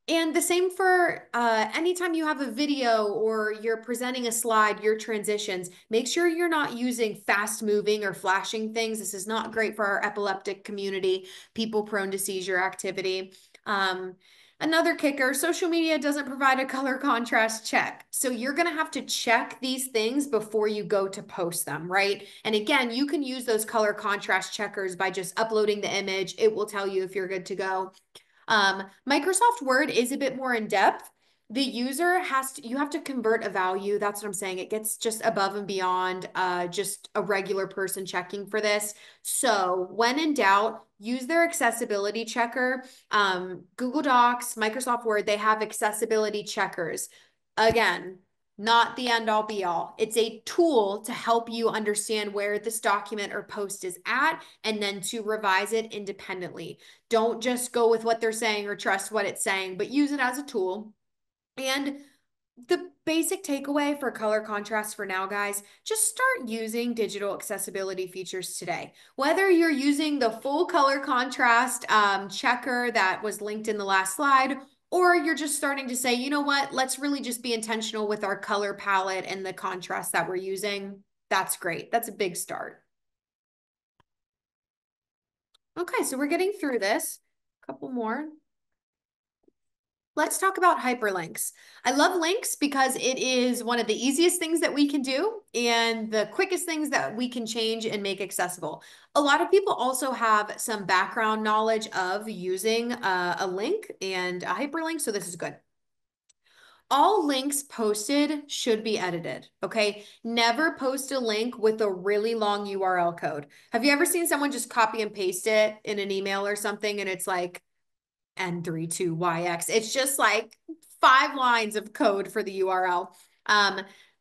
And the same for anytime you have a video or you're presenting a slide, your transitions, make sure you're not using fast moving or flashing things. This is not great for our epileptic community, people prone to seizure activity. Another kicker, social media doesn't provide a color contrast check. So you're going to have to check these things before you go to post them, right? And again, you can use those color contrast checkers by just uploading the image. It will tell you if you're good to go. Microsoft Word is a bit more in depth. the user you have to convert a value. That's what I'm saying. It gets just above and beyond just a regular person checking for this. So when in doubt, use their accessibility checker. Google Docs, Microsoft Word, they have accessibility checkers. Again, not the end all be all. It's a tool to help you understand where this document or post is at and then to revise it independently. Don't just go with what they're saying or trust what it's saying, but use it as a tool. And the basic takeaway for color contrast for now, guys, just start using digital accessibility features today. Whether you're using the full color contrast checker that was linked in the last slide, or you're just starting to say, you know what, let's really just be intentional with our color palette and the contrast that we're using. That's great. That's a big start. Okay, so we're getting through this. A couple more. Let's talk about hyperlinks. I love links because it is one of the easiest things that we can do and the quickest things that we can change and make accessible. A lot of people also have some background knowledge of using a link and a hyperlink, so this is good. All links posted should be edited, okay? Never post a link with a really long URL code. Have you ever seen someone just copy and paste it in an email or something and it's like N32YX? It's just like 5 lines of code for the URL.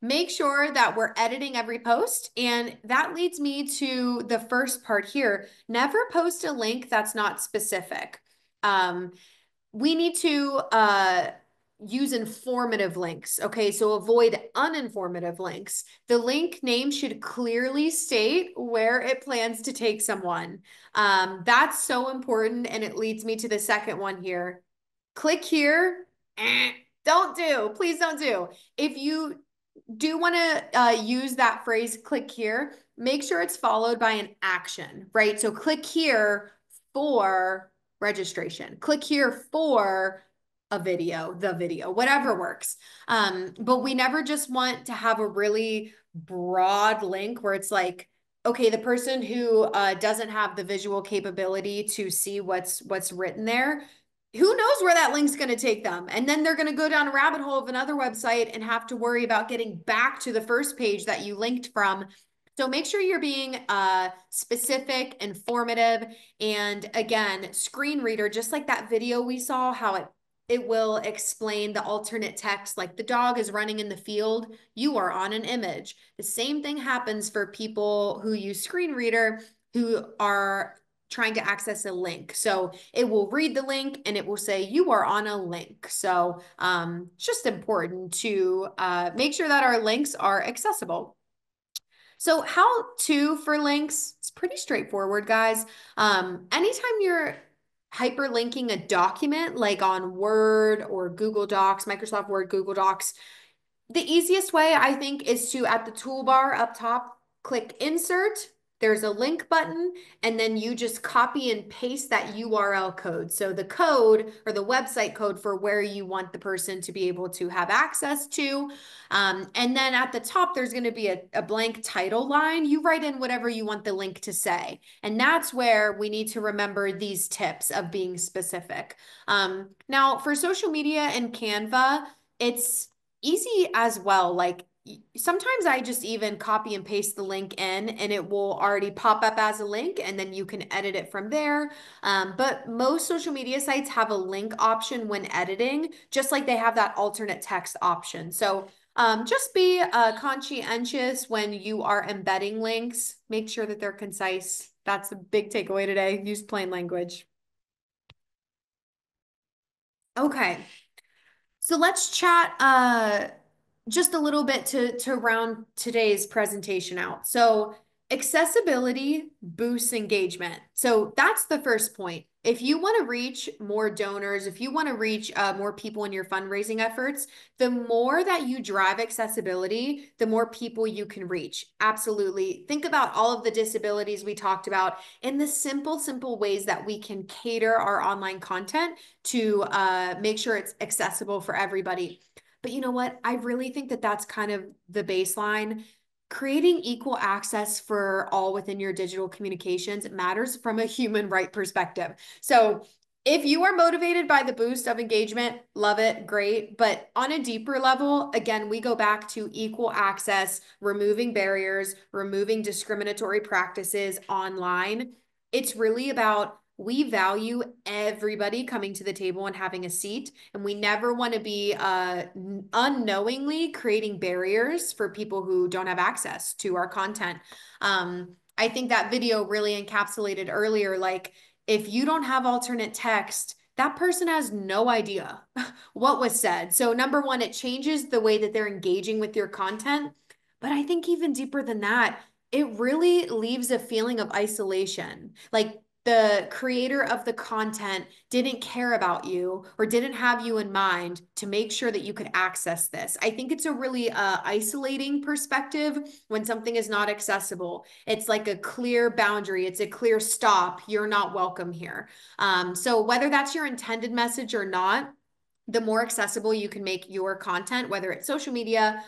Make sure that we're editing every post. And that leads me to the first part here. Never post a link that's not specific. We need to use informative links. Okay, so avoid uninformative links. The link name should clearly state where it plans to take someone. That's so important, and it leads me to the second one here. Click here. Don't do. Please don't do. If you do want to use that phrase, click here, make sure it's followed by an action, right? So click here for registration. Click here for a video, the video, whatever works. But we never just want to have a really broad link where it's like, okay, the person who doesn't have the visual capability to see what's written there, who knows where that link's going to take them? And then they're going to go down a rabbit hole of another website and have to worry about getting back to the first page that you linked from. So make sure you're being specific, informative, and again, screen reader, just like that video we saw, how it will explain the alternate text, like the dog is running in the field, you are on an image. The same thing happens for people who use screen reader who are trying to access a link. So it will read the link and it will say you are on a link. So it's just important to make sure that our links are accessible. So how to for links, it's pretty straightforward, guys. Anytime you're hyperlinking a document like on Word or Google Docs, Microsoft Word, Google Docs, the easiest way I think is to, at the toolbar up top, click insert. There's a link button, and then you just copy and paste that URL code. So the code or the website code for where you want the person to be able to have access to. And then at the top, there's going to be a blank title line. You write in whatever you want the link to say. And that's where we need to remember these tips of being specific. Now, for social media and Canva, it's easy as well. Like sometimes I just even copy and paste the link in and it will already pop up as a link and then you can edit it from there. But most social media sites have a link option when editing, just like they have that alternate text option. So just be conscientious when you are embedding links. Make sure that they're concise. That's a big takeaway today. Use plain language. Okay. So let's chat just a little bit to round today's presentation out. So accessibility boosts engagement. So that's the first point. If you want to reach more donors, if you want to reach more people in your fundraising efforts, the more that you drive accessibility, the more people you can reach. Absolutely. Think about all of the disabilities we talked about and the simple ways that we can cater our online content to make sure it's accessible for everybody. But you know what? I really think that that's kind of the baseline. Creating equal access for all within your digital communications matters from a human right perspective. So If you are motivated by the boost of engagement, love it, great. But on a deeper level, again, we go back to equal access, removing barriers, removing discriminatory practices online. It's really about we value everybody coming to the table and having a seat, and we never want to be unknowingly creating barriers for people who don't have access to our content. I think that video really encapsulated earlier, like, if you don't have alternate text, that person has no idea what was said. So number one, it changes the way that they're engaging with your content. But I think even deeper than that, it really leaves a feeling of isolation. Like the creator of the content didn't care about you or didn't have you in mind to make sure that you could access this. I think it's a really isolating perspective when something is not accessible. It's like a clear boundary. It's a clear stop. You're not welcome here. So whether that's your intended message or not, the more accessible you can make your content, whether it's social media,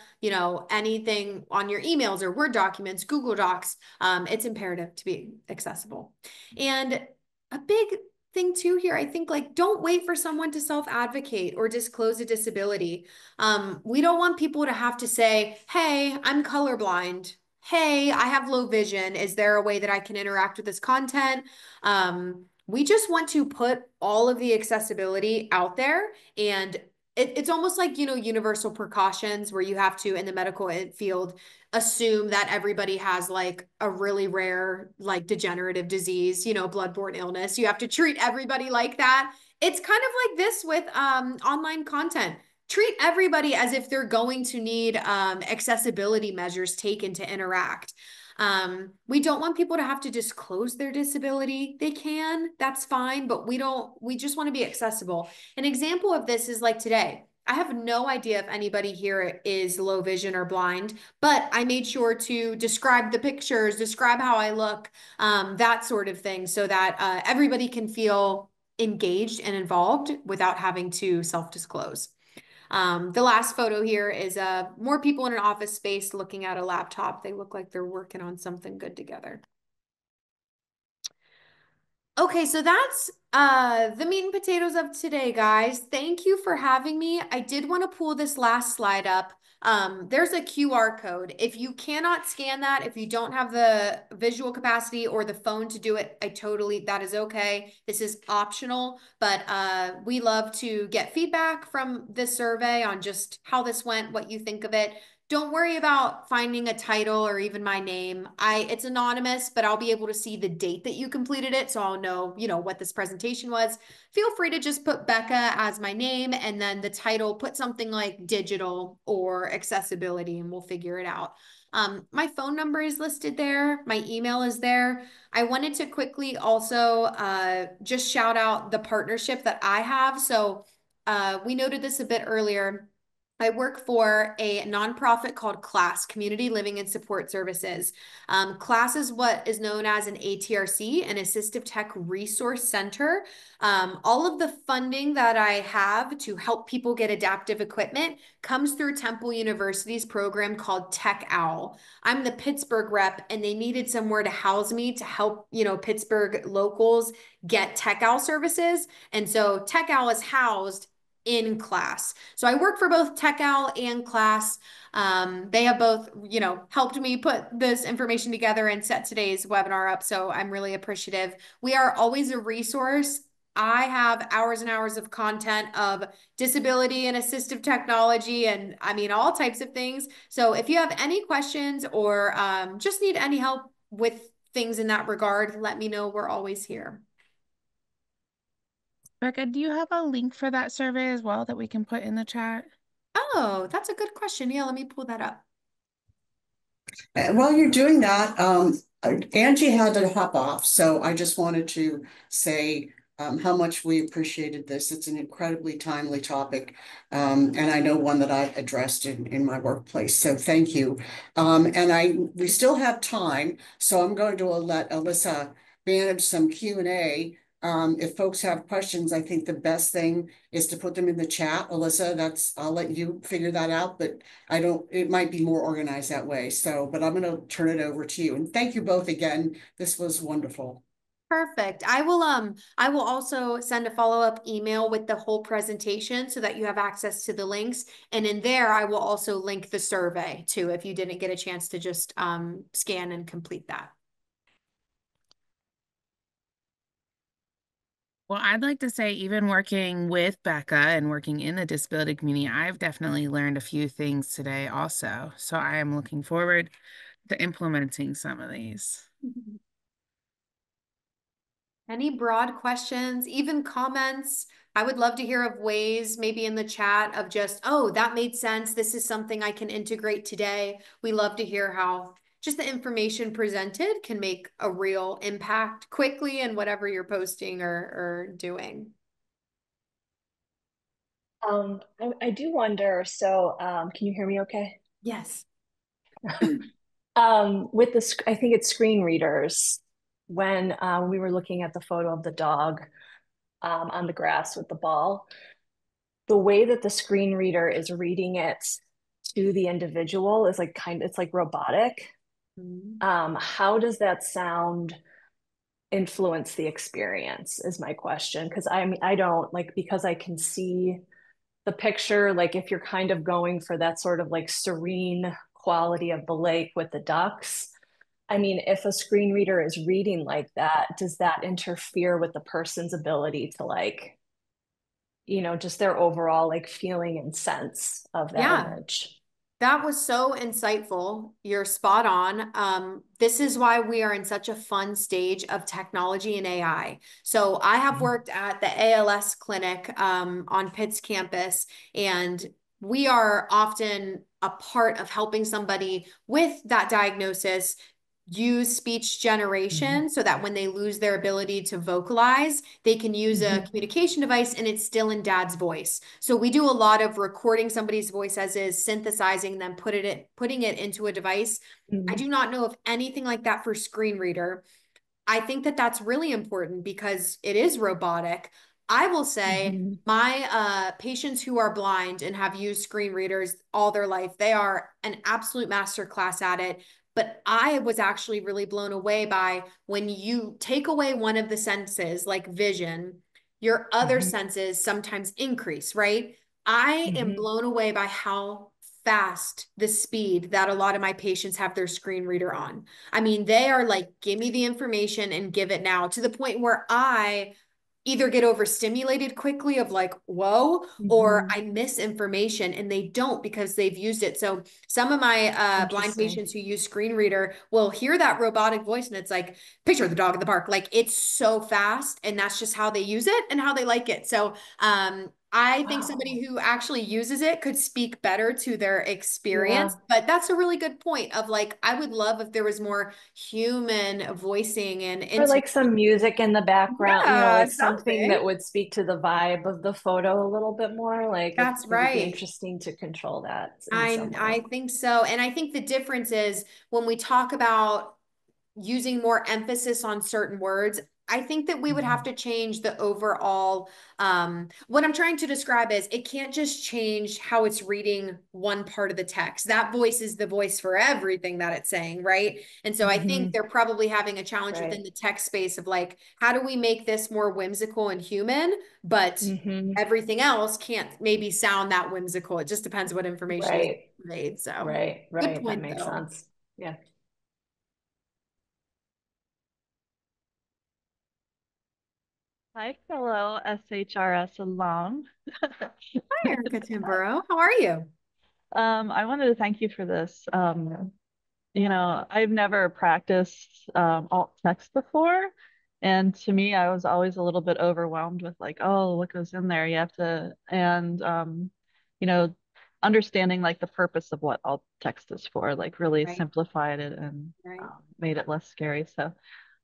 anything on your emails or Word documents, Google Docs, it's imperative to be accessible. And a big thing too here, I think, like, don't wait for someone to self-advocate or disclose a disability. We don't want people to have to say, hey, I'm colorblind. Hey, I have low vision. Is there a way that I can interact with this content? We just want to put all of the accessibility out there, and it's almost like, universal precautions where you have to, in the medical field, assume that everybody has like a really rare, like degenerative disease, bloodborne illness. You have to treat everybody like that. It's kind of like this with online content. Treat everybody as if they're going to need accessibility measures taken to interact. We don't want people to have to disclose their disability. They can, that's fine, but we just want to be accessible. An example of this is like today. I have no idea if anybody here is low vision or blind, but I made sure to describe the pictures, describe how I look, that sort of thing, so that everybody can feel engaged and involved without having to self-disclose. The last photo here is more people in an office space looking at a laptop. They look like they're working on something good together. Okay, so that's the meat and potatoes of today, guys. Thank you for having me. I did want to pull this last slide up. There's a QR code. If you cannot scan that, if you don't have the visual capacity or the phone to do it, that is okay. This is optional, but we love to get feedback from this survey on just how this went, what you think of it. Don't worry about finding a title or even my name. It's anonymous, but I'll be able to see the date that you completed it, so I'll know, what this presentation was. Feel free to just put Becca as my name, and then the title, put something like digital or accessibility, and we'll figure it out. My phone number is listed there. My email is there. I wanted to quickly also just shout out the partnership that I have. So we noted this a bit earlier. I work for a nonprofit called CLASS, Community Living and Support Services. CLASS is what is known as an ATRC, an Assistive Tech Resource Center. All of the funding that I have to help people get adaptive equipment comes through Temple University's program called Tech Owl. I'm the Pittsburgh rep, and they needed somewhere to house me to help, Pittsburgh locals get Tech Owl services. And so Tech Owl is housed in CLASS. So I work for both Tech Owl and CLASS. They have both, helped me put this information together and set today's webinar up. So I'm really appreciative. We are always a resource. I have hours and hours of content of disability and assistive technology, and all types of things. So if you have any questions or just need any help with things in that regard, let me know. We're always here. Becca, do you have a link for that survey as well that we can put in the chat? Oh, that's a good question. Yeah, let me pull that up. While you're doing that, Angie had to hop off, so I just wanted to say how much we appreciated this. It's an incredibly timely topic, and I know one that I've addressed in my workplace, so thank you. And we still have time, so I'm going to let Alyssa manage some Q&A. If folks have questions, I think the best thing is to put them in the chat. Alyssa, I'll let you figure that out, but it might be more organized that way. So, but I'm going to turn it over to you. And thank you both again. This was wonderful. Perfect. I will also send a follow-up email with the whole presentation so that you have access to the links. And in there, I will also link the survey too, if you didn't get a chance to just scan and complete that. Well, I'd like to say, even working with Becca and working in the disability community, I've definitely learned a few things today also. So I am looking forward to implementing some of these. Any broad questions, even comments? I would love to hear of ways, maybe in the chat, of just, oh, that made sense. This is something I can integrate today. We love to hear how just the information presented can make a real impact quickly in whatever you're posting or doing. I do wonder, so can you hear me okay? Yes. With the, I think it's screen readers, when we were looking at the photo of the dog on the grass with the ball, the way that the screen reader is reading it to the individual is like it's like robotic. How does that sound influence the experience is my question. Because I mean, I don't like, because I can see the picture, like if you're kind of going for that sort of like serene quality of the lake with the ducks, I mean, if a screen reader is reading like that, does that interfere with the person's ability to like, you know, just their overall like feeling and sense of that Yeah. image? That was so insightful. You're spot on. This is why we are in such a fun stage of technology and AI. So I have worked at the ALS clinic on Pitt's campus, and we are often a part of helping somebody with that diagnosis use speech generation so that when they lose their ability to vocalize, they can use a communication device and it's still in dad's voice. So we do a lot of recording somebody's voice as is, synthesizing them, putting it into a device. I do not know of anything like that for screen reader. I think that that's really important because it is robotic. I will say my patients who are blind and have used screen readers all their life, they are an absolute master class at it. But I was actually really blown away by when you take away one of the senses, like vision, your other senses sometimes increase, right? I am blown away by how fast the speed that a lot of my patients have their screen reader on. I mean, they are like, give me the information and give it now, to the point where I either get overstimulated quickly of like, whoa, or I miss information and they don't because they've used it. So some of my blind patients who use screen reader will hear that robotic voice and it's like, picture the dog in the park. Like it's so fast and that's just how they use it and how they like it. So I think somebody who actually uses it could speak better to their experience. But that's a really good point of like, I would love if there was more human voicing and Or like some music in the background, you know, like something that something. would speak to the vibe of the photo a little bit more. Like That's it would be right. interesting to control that in some way. I think so. And I think the difference is when we talk about using more emphasis on certain words, I think that we would have to change the overall, what I'm trying to describe is it can't just change how it's reading one part of the text. That voice is the voice for everything that it's saying, right? And so I think they're probably having a challenge within the text space of like, how do we make this more whimsical and human, but everything else can't maybe sound that whimsical. It just depends what information is made. So good point, That makes though. sense. Yeah. Hi, fellow SHRS alum. Hi, Erica Timborough. How are you? I wanted to thank you for this. You know, I've never practiced alt text before. And to me, I was always a little bit overwhelmed with like, oh, what goes in there? You have to, and you know, understanding like the purpose of what alt text is for, like really simplified it and made it less scary. So,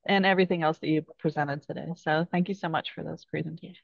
and everything else that you presented today. So thank you so much for this presentation.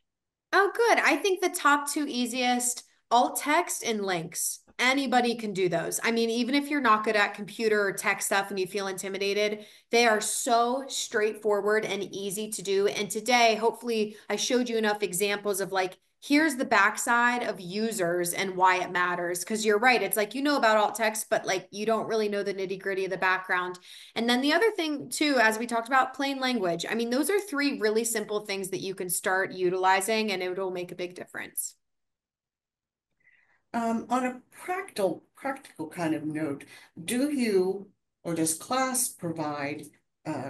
Oh, good. I think the top two easiest, alt text and links. Anybody can do those. I mean, even if you're not good at computer or tech stuff and you feel intimidated, they are so straightforward and easy to do. And today, hopefully, I showed you enough examples of like, here's the backside of users and why it matters. Because you're right, it's like, you know about alt text, but like you don't really know the nitty gritty of the background. And then the other thing too, as we talked about, plain language. I mean, those are three really simple things that you can start utilizing, and it will make a big difference. On a practical kind of note, do you or does class provide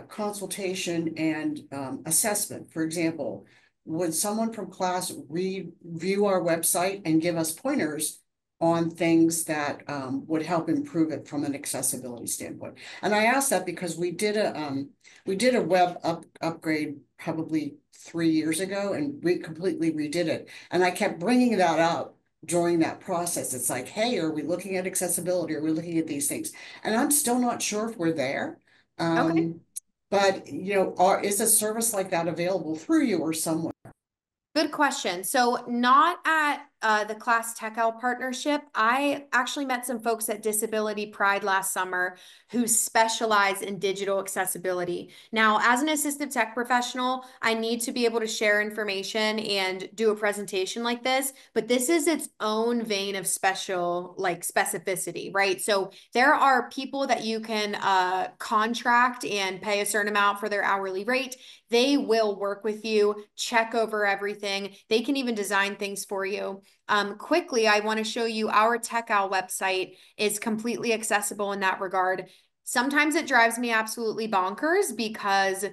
consultation and assessment? For example, would someone from class review our website and give us pointers on things that would help improve it from an accessibility standpoint? And I ask that because we did a web upgrade probably 3 years ago, and we completely redid it. And I kept bringing that up during that process. It's like, hey, are we looking at accessibility? Are we looking at these things? And I'm still not sure if we're there. Okay. But you know, is a service like that available through you or somewhere? Good question. So not at the Class Tech Owl partnership. I actually met some folks at Disability Pride last summer who specialize in digital accessibility. Now, as an assistive tech professional, I need to be able to share information and do a presentation like this, but this is its own vein of special, like specificity, right? So there are people that you can contract and pay a certain amount for their hourly rate. They will work with you, check over everything. They can even design things for you. Quickly, I want to show you our Tech Owl website is completely accessible in that regard. Sometimes it drives me absolutely bonkers because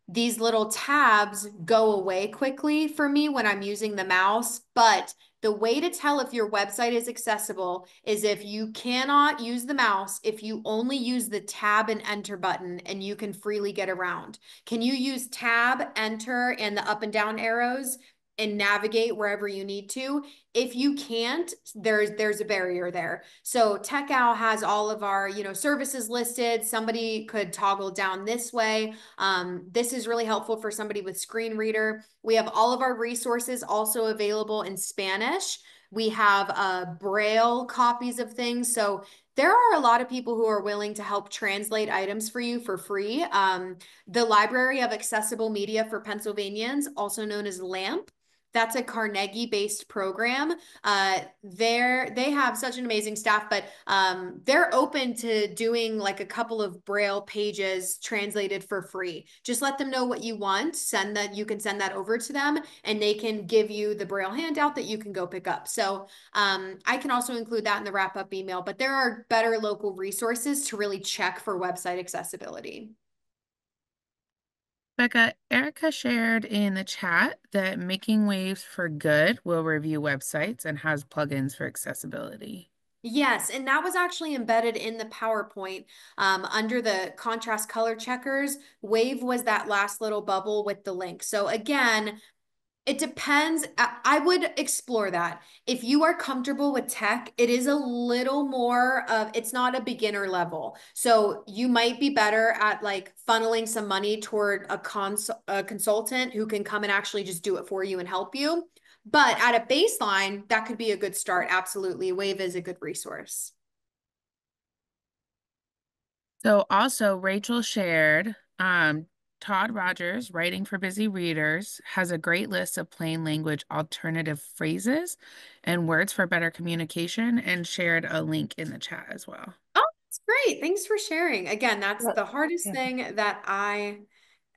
these little tabs go away quickly for me when I'm using the mouse, but the way to tell if your website is accessible is if you cannot use the mouse, if you only use the tab and enter button and you can freely get around. Can you use tab, enter, and the up and down arrows and navigate wherever you need to? If you can't, there's a barrier there. So Tech Owl has all of our, services listed. Somebody could toggle down this way. This is really helpful for somebody with screen reader. We have all of our resources also available in Spanish. We have Braille copies of things. So there are a lot of people who are willing to help translate items for you for free. The Library of Accessible Media for Pennsylvanians, also known as LAMP, that's a Carnegie-based program. They have such an amazing staff, but they're open to doing like a couple of Braille pages translated for free. Just let them know what you want. You can send that over to them, and they can give you the Braille handout that you can go pick up. So I can also include that in the wrap-up email, but there are better local resources to really check for website accessibility. Becca, Erica shared in the chat that Making Waves for Good will review websites and has plugins for accessibility. Yes, and that was actually embedded in the PowerPoint under the contrast color checkers. Wave was that last little bubble with the link. So again, it depends. I would explore that. If you are comfortable with tech, it is a little more of, it's not a beginner level. So you might be better at like funneling some money toward a consultant who can come and actually just do it for you and help you. But at a baseline, that could be a good start. Absolutely. Wave is a good resource. So also Rachel shared, Todd Rogers, Writing for Busy Readers, has a great list of plain language alternative phrases and words for better communication, and shared a link in the chat as well. Oh, that's great. Thanks for sharing. Again, that's the hardest thing that I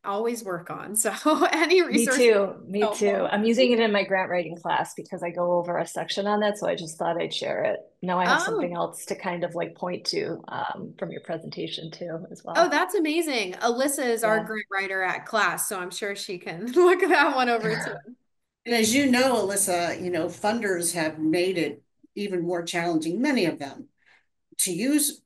always work on. So any resource. Me too. I'm using it in my grant writing class because I go over a section on that. So I just thought I'd share it. Now I have something else to kind of like point to from your presentation too as well. Oh, that's amazing. Alyssa is our grant writer at class, so I'm sure she can look at that one over too. And as you know, Alyssa, funders have made it even more challenging, many of them, to use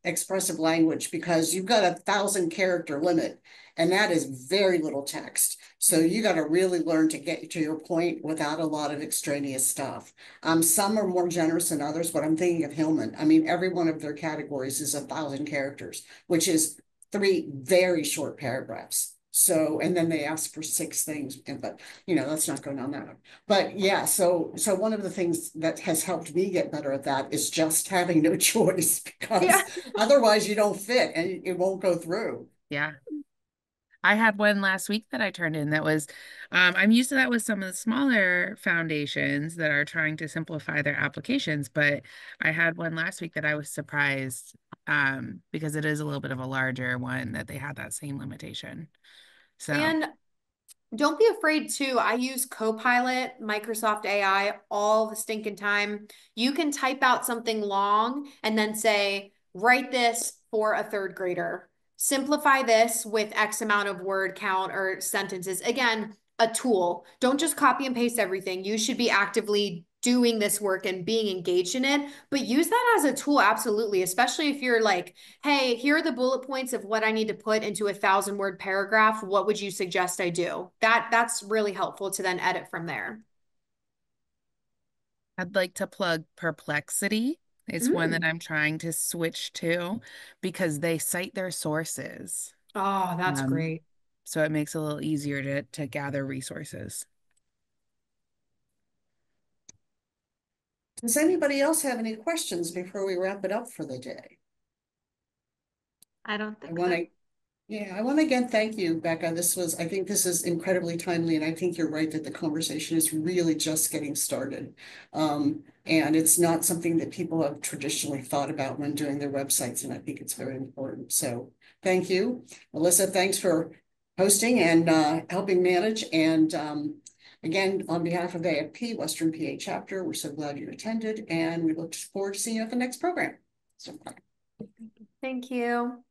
expressive language because you've got a 1,000-character limit, and that is very little text. So you got to really learn to get to your point without a lot of extraneous stuff. Some are more generous than others, but I'm thinking of Hillman. I mean, every one of their categories is 1,000 characters, which is 3 very short paragraphs. So, and then they ask for 6 things, but let's not go down that one. But yeah, so one of the things that has helped me get better at that is just having no choice, because otherwise you don't fit and it won't go through. Yeah. I had one last week that I turned in that was, I'm used to that with some of the smaller foundations that are trying to simplify their applications, but I had one last week that I was surprised, because it is a little bit of a larger one that they had that same limitation. So. And don't be afraid too. I use Copilot, Microsoft AI all the stinking time. You can type out something long and then say, write this for a third grader. Simplify this with X amount of word count or sentences. Again, a tool. Don't just copy and paste everything. You should be actively doing this work and being engaged in it, but use that as a tool, absolutely, especially if you're like, hey, here are the bullet points of what I need to put into a 1,000-word paragraph. What would you suggest I do? That's really helpful to then edit from there. I'd like to plug Perplexity. It's one that I'm trying to switch to because they cite their sources. Oh, that's great. So it makes it a little easier to gather resources. Does anybody else have any questions before we wrap it up for the day? I don't I think want so. to, I want to again thank you, Becca. I think this is incredibly timely, and I think you're right that the conversation is really just getting started. And it's not something that people have traditionally thought about when doing their websites, and I think it's very important. So thank you. Melissa, thanks for hosting and helping manage. And again, on behalf of AFP, Western PA Chapter, we're so glad you attended, and we look forward to seeing you at the next program. So, Thank you.